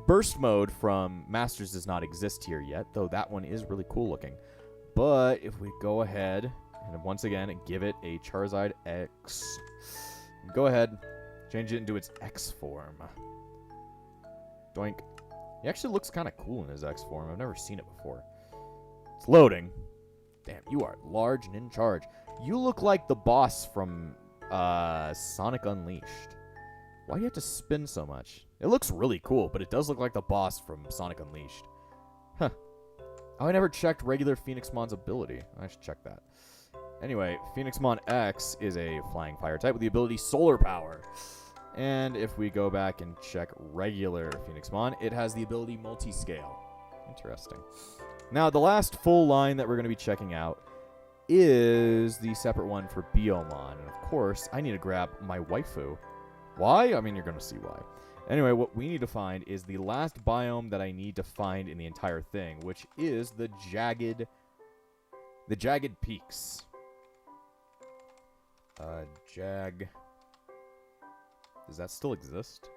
Burst Mode from Masters does not exist here yet, though that one is really cool looking. But if we go ahead and once again give it a Charizard X, go ahead, change it into its X form. Doink. He actually looks kind of cool in his X form. I've never seen it before. It's loading. Damn, you are large and in charge. You look like the boss from Sonic Unleashed. Why do you have to spin so much? It looks really cool, but it does look like the boss from Sonic Unleashed. Huh. Oh, I never checked regular Phoenixmon's ability. I should check that. Anyway, Phoenixmon X is a flying fire type with the ability Solar Power. And if we go back and check regular Phoenixmon, it has the ability Multiscale. Interesting. Now, the last full line that we're going to be checking out is the separate one for Biyomon. And of course, I need to grab my waifu. Why? I mean, you're going to see why. Anyway, what we need to find is the last biome that I need to find in the entire thing, which is the jagged peaks. Does that still exist?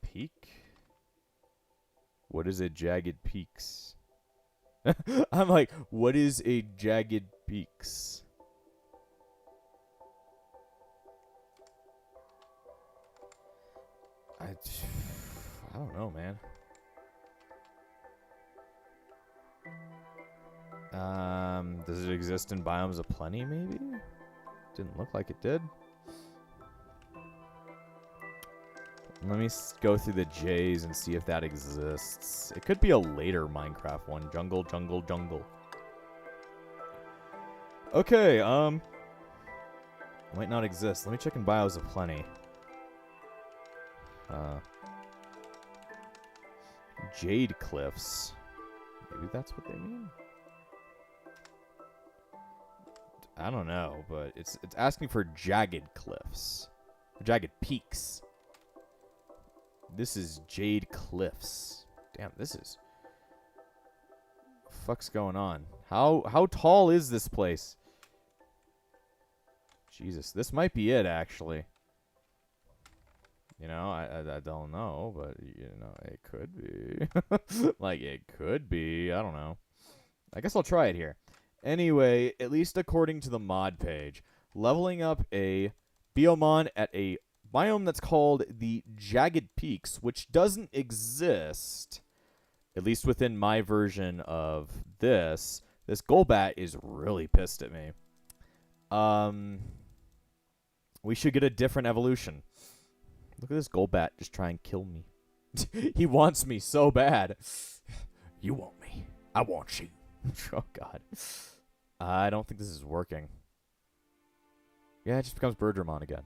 Peak? What is a jagged peaks? I'm like, what is a jagged peaks? I don't know, man. Does it exist in Biomes of Plenty, maybe? Didn't look like it did. Let me go through the J's and see if that exists. It could be a later Minecraft one. Jungle. Okay, might not exist. Let me check in Biomes of Plenty. Jade cliffs. Maybe that's what they mean? I don't know, but it's asking for jagged cliffs. Jagged peaks. This is Jade Cliffs. Damn, this is... What the fuck's going on? How tall is this place? Jesus, this might be it, actually. You know, I don't know, but, you know, it could be. Like, it could be. I don't know. I guess I'll try it here. Anyway, at least according to the mod page, leveling up a Biyomon at a biome that's called the Jagged Peaks, which doesn't exist, at least within my version of this Golbat is really pissed at me. We should get a different evolution. Look at this Golbat just try and kill me. He wants me so bad. You want me. I want you. Oh, God. I don't think this is working. Yeah, it just becomes Birdramon again.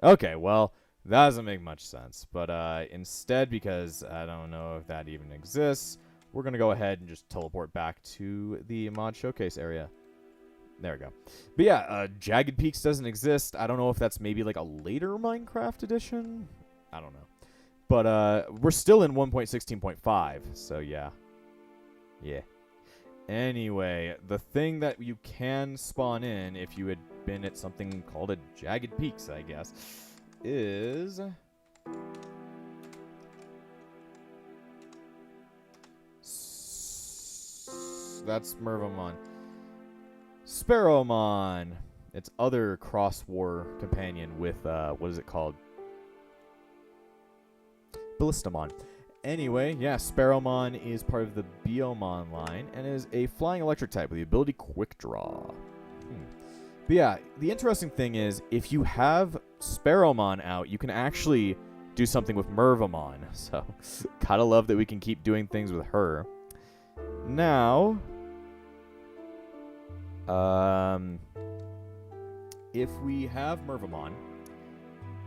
Okay, well, that doesn't make much sense. But instead, because I don't know if that even exists, we're going to go ahead and just teleport back to the mod showcase area. There we go. But yeah, Jagged Peaks doesn't exist. I don't know if that's maybe like a later Minecraft edition. I don't know. But we're still in 1.16.5, so yeah. Yeah. Anyway, the thing that you can spawn in if you had been at something called a Jagged Peaks, I guess, is... That's Mervamon. Sparrowmon. Its other cross-war companion with, what is it called? Ballistamon. Anyway, yeah, Sparrowmon is part of the Biyomon line and is a flying electric type with the ability Quick Draw. But yeah, the interesting thing is, if you have Sparrowmon out, you can actually do something with Mervamon. So, gotta love that we can keep doing things with her. Now, if we have Mervamon,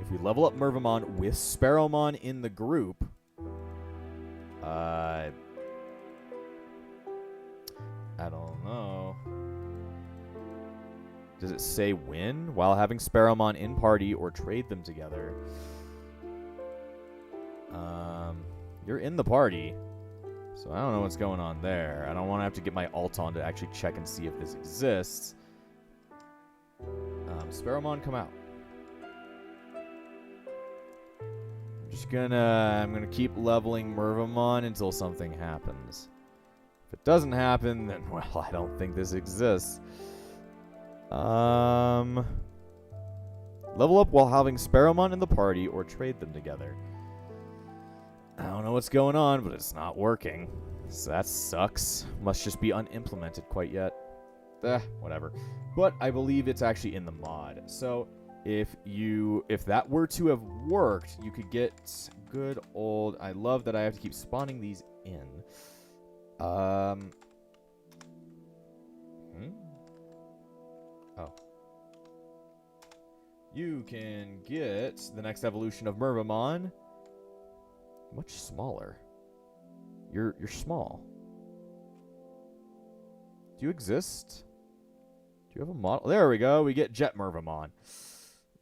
if we level up Mervamon with Sparrowmon in the group, I don't know. Does it say win while having Sparrowmon in party or trade them together? You're in the party, so I don't know what's going on there. I don't want to have to get my alt on to actually check and see if this exists. Sparrowmon, come out. I'm gonna keep leveling Mervamon until something happens. If it doesn't happen, then, well, I don't think this exists. Level up while having Sparrowmon in the party or trade them together. I don't know what's going on, but it's not working. So that sucks. Must just be unimplemented quite yet. Whatever. But I believe it's actually in the mod. So if that were to have worked, you could get good old... I love that I have to keep spawning these in. Oh. You can get the next evolution of Mervamon much smaller. You're small. Do you exist? Do you have a model? There we go. We get Jet Mervamon.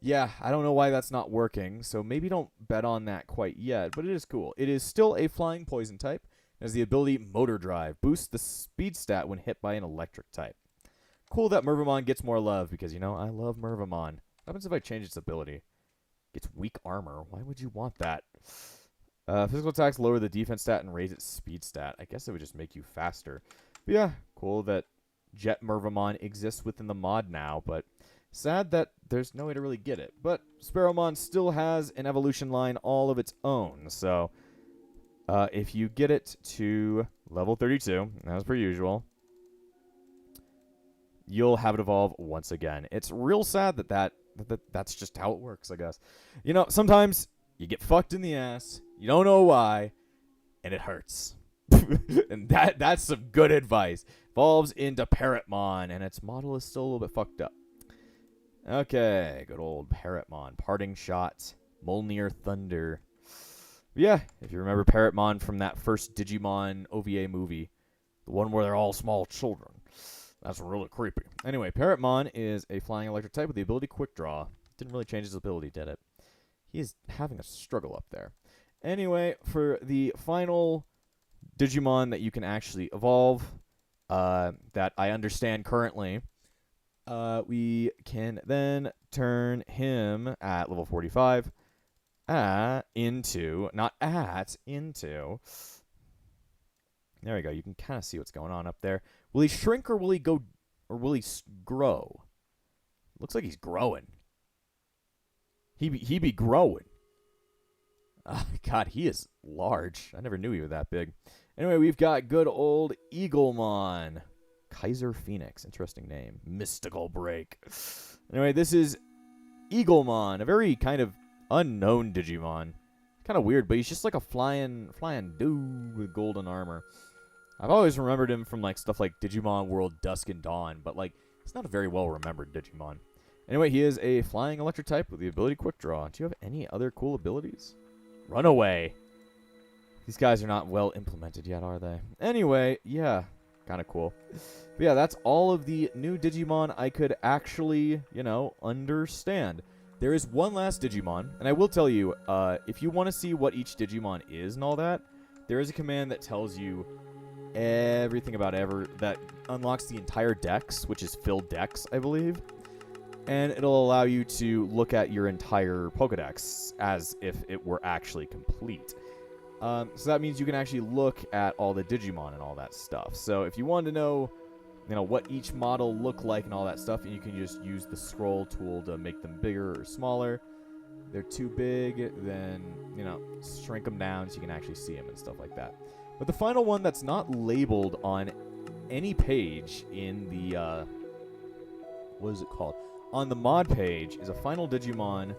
Yeah, I don't know why that's not working, so maybe don't bet on that quite yet, but it is cool. It is still a flying poison type. It has the ability Motor Drive. Boosts the speed stat when hit by an electric type. Cool that Mervamon gets more love, because, you know, I love Mervamon. What happens if I change its ability? It gets weak armor. Why would you want that? Physical attacks lower the defense stat and raise its speed stat. I guess it would just make you faster. But yeah, cool that Jet Mervamon exists within the mod now, but sad that there's no way to really get it. But Sparrowmon still has an evolution line all of its own, so if you get it to level 32, as per usual, you'll have it evolve once again. It's real sad that's just how it works, I guess. You know, sometimes you get fucked in the ass, you don't know why, and it hurts. And that's some good advice. Evolves into Parrotmon, and its model is still a little bit fucked up. Okay, good old Parrotmon. Parting Shot. Molnir Thunder. But yeah, if you remember Parrotmon from that first Digimon OVA movie, the one where they're all small children, that's really creepy. Anyway, Parrotmon is a flying electric type with the ability Quick Draw. Didn't really change his ability, did it? He is having a struggle up there. Anyway, for the final Digimon that you can actually evolve, that I understand currently, we can then turn him at level 45 into. There we go. You can kind of see what's going on up there. Will he shrink or will he go, or will he grow? Looks like he's growing. He be growing. God, he is large. I never knew he was that big. Anyway, we've got good old Agumon. Kaiser Phoenix. Interesting name. Mystical Break. Anyway, this is Agumon, a very kind of unknown Digimon. Kind of weird, but he's just like a flying dude with golden armor. I've always remembered him from like stuff like Digimon World Dusk and Dawn, but like he's not a very well remembered Digimon. Anyway, he is a flying electric type with the ability Quick Draw. Do you have any other cool abilities? Run away. These guys are not well implemented yet, are they? Anyway, yeah, kind of cool. But yeah, that's all of the new Digimon I could actually, understand. There is one last Digimon, and I will tell you, if you want to see what each Digimon is and all that, there is a command that tells you everything about that unlocks the entire dex, which is filled dex, I believe. And it'll allow you to look at your entire Pokedex as if it were actually complete. So that means you can actually look at all the Digimon and all that stuff. So if you want to know, what each model look like and all that stuff, and you can just use the scroll tool to make them bigger or smaller. They're too big, then, shrink them down so you can actually see them and stuff like that. But the final one that's not labeled on any page in the, what is it called? On the mod page is a final Digimon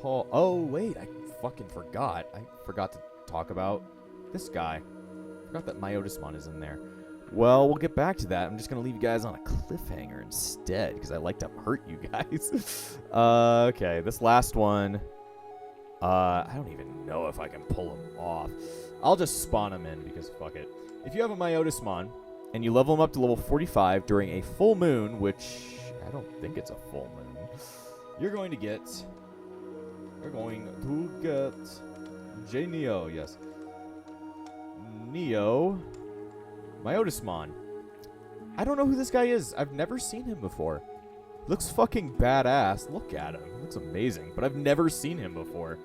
called... Oh, wait, I fucking forgot. I forgot to talk about this guy. I forgot that Myotismon is in there. Well, we'll get back to that. I'm just going to leave you guys on a cliffhanger instead, because I like to hurt you guys. Okay, this last one... I don't even know if I can pull him off. I'll just spawn him in, because fuck it. If you have a Myotismon, and you level him up to level 45 during a full moon, which... I don't think it's a full moon. You're going to get J-Neo, yes. Neo Myotismon. I don't know who this guy is. I've never seen him before. Looks fucking badass. Look at him. Looks amazing, but I've never seen him before.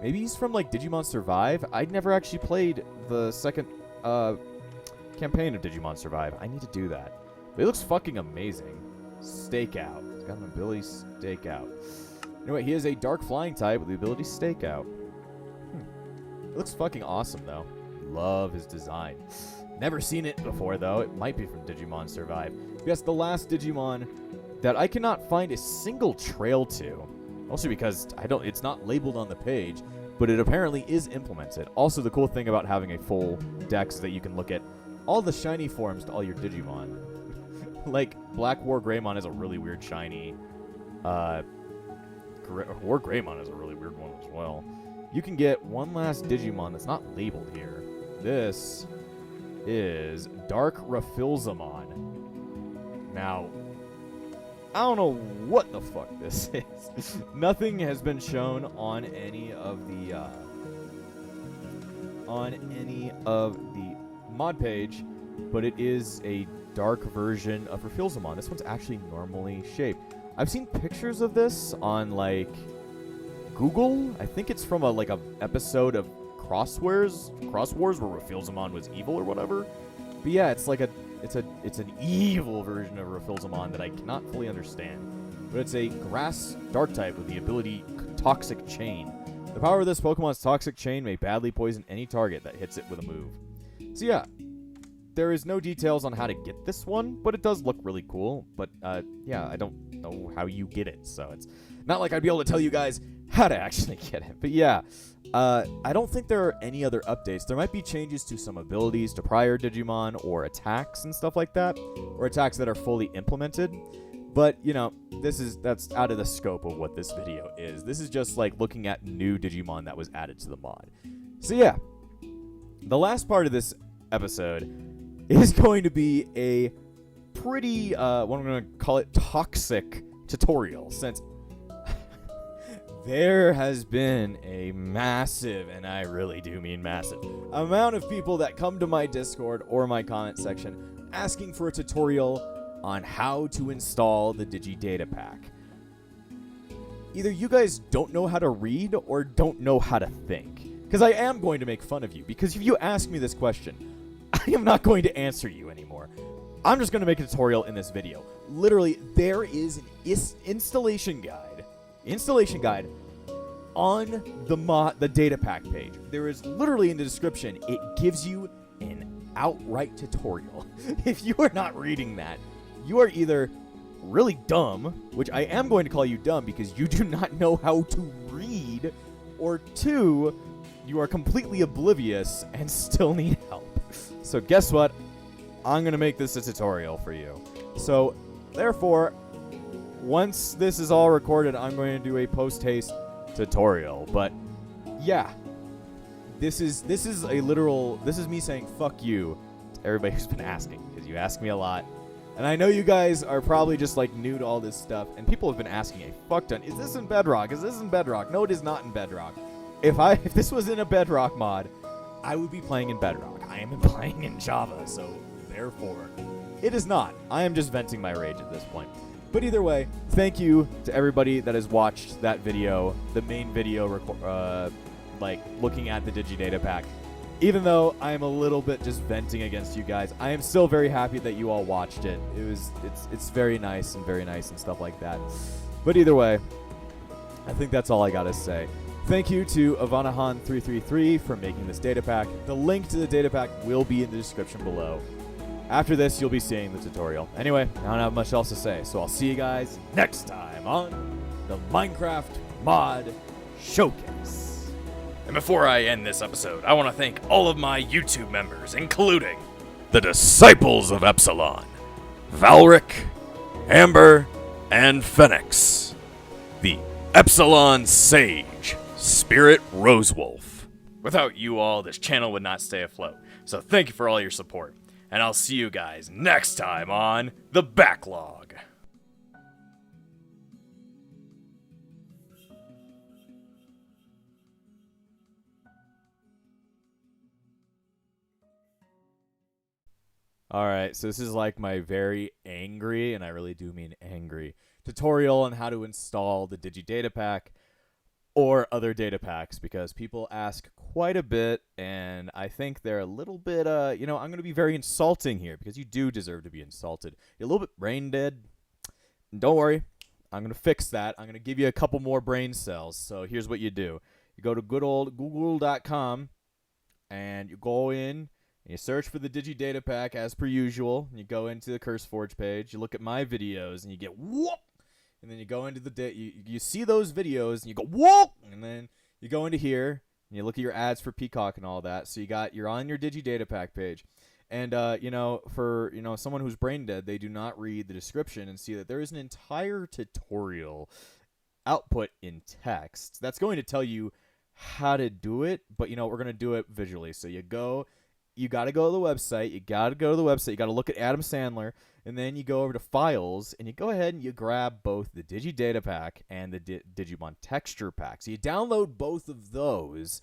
Maybe he's from like Digimon Survive. I'd never actually played the second campaign of Digimon Survive. I need to do that. But he looks fucking amazing. Stakeout. He's got an ability Stakeout. Anyway, he is a dark flying type with the ability Stakeout. It looks fucking awesome, though. Love his design. Never seen it before, though. It might be from Digimon Survive. Yes, the last Digimon that I cannot find a single trail to. Also because it's not labeled on the page, but it apparently is implemented. Also, the cool thing about having a full dex is that you can look at all the shiny forms to all your Digimon. Like, Black War Greymon is a really weird shiny. War Greymon is a really weird one as well. You can get one last Digimon that's not labeled here. This is Dark Rafilzamon. Now, I don't know what the fuck this is. Nothing has been shown on any of the mod page, but it is a dark version of Rafilzamon. This one's actually normally shaped. I've seen pictures of this on like Google. I think it's from a episode of Cross Wars where Rafilzamon was evil or whatever. But yeah, it's like it's an evil version of Rafilzamon that I cannot fully understand. But it's a grass dark type with the ability Toxic Chain. The power of this Pokemon's Toxic Chain may badly poison any target that hits it with a move. So yeah, there is no details on how to get this one, but it does look really cool. But yeah, I don't know how you get it, so it's not like I'd be able to tell you guys how to actually get it. But yeah, I don't think there are any other updates. There might be changes to some abilities to prior Digimon or attacks and stuff like that, or attacks that are fully implemented. But, that's out of the scope of what this video is. This is just like looking at new Digimon that was added to the mod. So yeah, the last part of this episode is going to be a pretty, what I'm going to call it, toxic tutorial, since there has been a massive, and I really do mean massive, amount of people that come to my Discord or my comment section asking for a tutorial on how to install the DigiDatapack. Either you guys don't know how to read or don't know how to think. Because I am going to make fun of you, because if you ask me this question, I am not going to answer you anymore. I'm just going to make a tutorial in this video. Literally, there is an installation guide on the Datapack page. There is literally in the description, it gives you an outright tutorial. If you are not reading that, you are either really dumb, which I am going to call you dumb because you do not know how to read, or two, you are completely oblivious and still need help. So guess what? I'm going to make this a tutorial for you. So, therefore, once this is all recorded, I'm going to do a post-haste tutorial. But, yeah. This is me saying fuck you to everybody who's been asking, because you ask me a lot. And I know you guys are probably just like new to all this stuff, and people have been asking a fuck ton. Is this in Bedrock? Is this in Bedrock? No, it is not in Bedrock. If this was in a Bedrock mod, I would be playing in Bedrock. I am playing in Java, so therefore, it is not. I am just venting my rage at this point. But either way, thank you to everybody that has watched that video, the main video, like looking at the DigiDatapack. Even though I am a little bit just venting against you guys, I am still very happy that you all watched it. It's very nice and stuff like that. But either way, I think that's all I gotta say. Thank you to Ivanahan333 for making this datapack. The link to the datapack will be in the description below. After this, you'll be seeing the tutorial. Anyway, I don't have much else to say, so I'll see you guys next time on the Minecraft Mod Showcase. And before I end this episode, I want to thank all of my YouTube members, including the Disciples of Epsilon, Valric, Amber, and Phoenix, the Epsilon Sage, Spirit Rosewolf. Without you all, this channel would not stay afloat. So thank you for all your support. And I'll see you guys next time on The Backlog. Alright, so this is like my very angry, and I really do mean angry, tutorial on how to install the DigiDatapack or other data packs, because people ask quite a bit, and I think they're a little bit, I'm going to be very insulting here, because you do deserve to be insulted. You're a little bit brain dead. Don't worry, I'm going to fix that. I'm going to give you a couple more brain cells. So here's what you do. You go to good old google.com, and you go in, and you search for the DigiDatapack as per usual, and you go into the CurseForge page, you look at my videos, and you get whoop! And then you go into the you see those videos and you go whoa, and then you go into here and you look at your ads for Peacock and all that. So you're on your DigiDatapack page, and for someone who's brain dead, they do not read the description and see that there is an entire tutorial output in text that's going to tell you how to do it. But we're going to do it visually. So you got to go to the website. You got to look at Adam Sandler. And then you go over to Files, and you go ahead and you grab both the DigiDatapack and the Digimon Texture Pack. So you download both of those,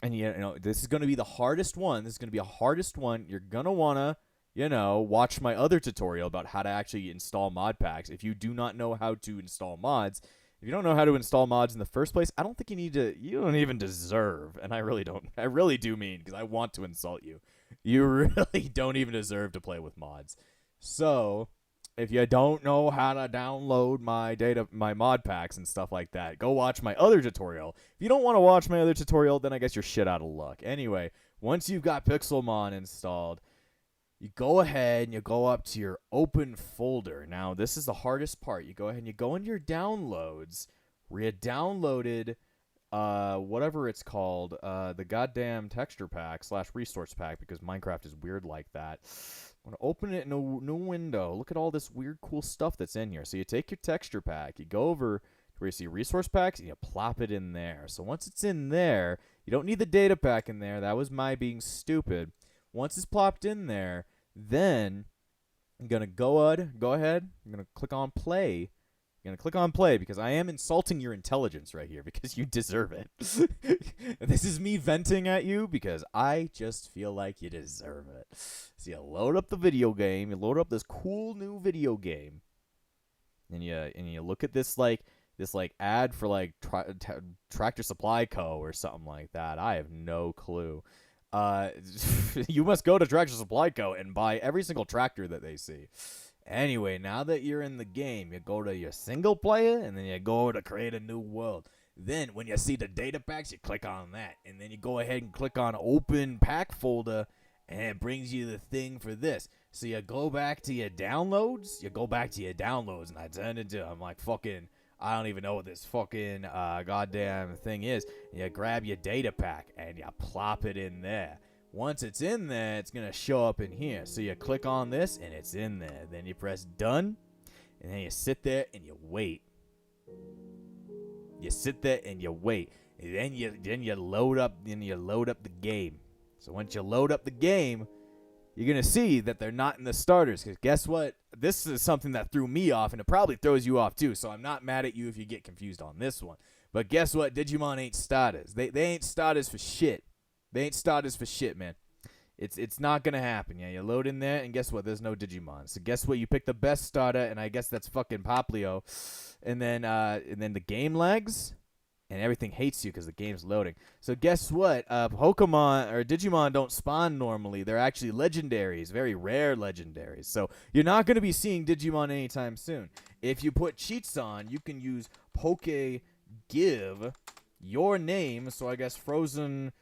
and this is going to be the hardest one. This is going to be a hardest one. You're going to want to, watch my other tutorial about how to actually install mod packs. If you do not know how to install mods, if you don't know how to install mods in the first place, I don't think you don't even deserve, and I really do mean, because I want to insult you. You really don't even deserve to play with mods. So, if you don't know how to download my mod packs and stuff like that, go watch my other tutorial. If you don't want to watch my other tutorial, then I guess you're shit out of luck. Anyway, once you've got Pixelmon installed, you go ahead and you go up to your open folder. Now, this is the hardest part. You go ahead and you go into your downloads where you downloaded whatever it's called, the goddamn texture pack / resource pack, because Minecraft is weird like that. I'm going to open it in a new window. Look at all this weird, cool stuff that's in here. So you take your texture pack, you go over where you see resource packs, and you plop it in there. So once it's in there, you don't need the data pack in there. That was my being stupid. Once it's plopped in there, then I'm going to go ahead. I'm going to click on play. I'm going to click on play because I am insulting your intelligence right here because you deserve it. This is me venting at you because I just feel like you deserve it. So you load up the video game. You load up this cool new video game. And you look at this ad for like Tractor Supply Co. or something like that. I have no clue. You must go to Tractor Supply Co. and buy every single tractor that they see. Anyway, now that you're in the game, you go to your single player, and then you go to create a new world. Then, when you see the data packs, you click on that. And then you go ahead and click on Open Pack Folder, and it brings you the thing for this. So you go back to your downloads. And I turn into, I'm like, fucking, I don't even know what this fucking goddamn thing is. And you grab your data pack, and you plop it in there. Once it's in there, it's going to show up in here. So you click on this, and it's in there. Then you press done, and then you sit there, and you wait. You sit there, and you wait. And then you load up the game. So once you load up the game, you're going to see that they're not in the starters. Because guess what? This is something that threw me off, and it probably throws you off too. So I'm not mad at you if you get confused on this one. But guess what? Digimon ain't starters. They ain't starters for shit. They ain't starters for shit, man. It's not going to happen. Yeah, you load in there, and guess what? There's no Digimon. So guess what? You pick the best starter, and I guess that's fucking Poplio. And then the game lags, and everything hates you because the game's loading. So guess what? Pokemon or Digimon don't spawn normally. They're actually legendaries, very rare legendaries. So you're not going to be seeing Digimon anytime soon. If you put cheats on, you can use Poke Give your name. So I guess Frozen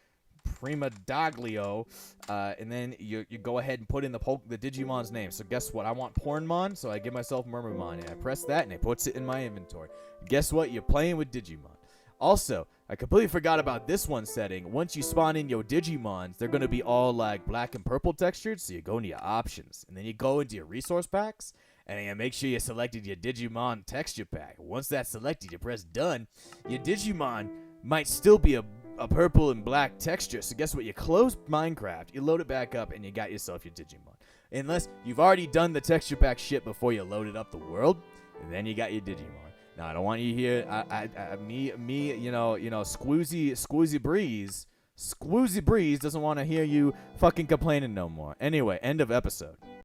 Prima Doglio, and then you go ahead and put in the Digimon's name. So guess what? I want Pornmon, so I give myself Murmurmon, and I press that, and it puts it in my inventory. Guess what? You're playing with Digimon. Also, I completely forgot about this one setting. Once you spawn in your Digimons, they're going to be all like black and purple textured, so you go into your options, and then you go into your resource packs, and you make sure you selected your Digimon texture pack. Once that's selected, you press done. Your Digimon might still be a purple and black texture. So guess what? You close Minecraft, you load it back up, and you got yourself your Digimon. Unless you've already done the texture pack shit before you loaded up the world, and then you got your Digimon. Now I don't want you here. Squoozy Breeze doesn't want to hear you fucking complaining no more. Anyway, end of episode.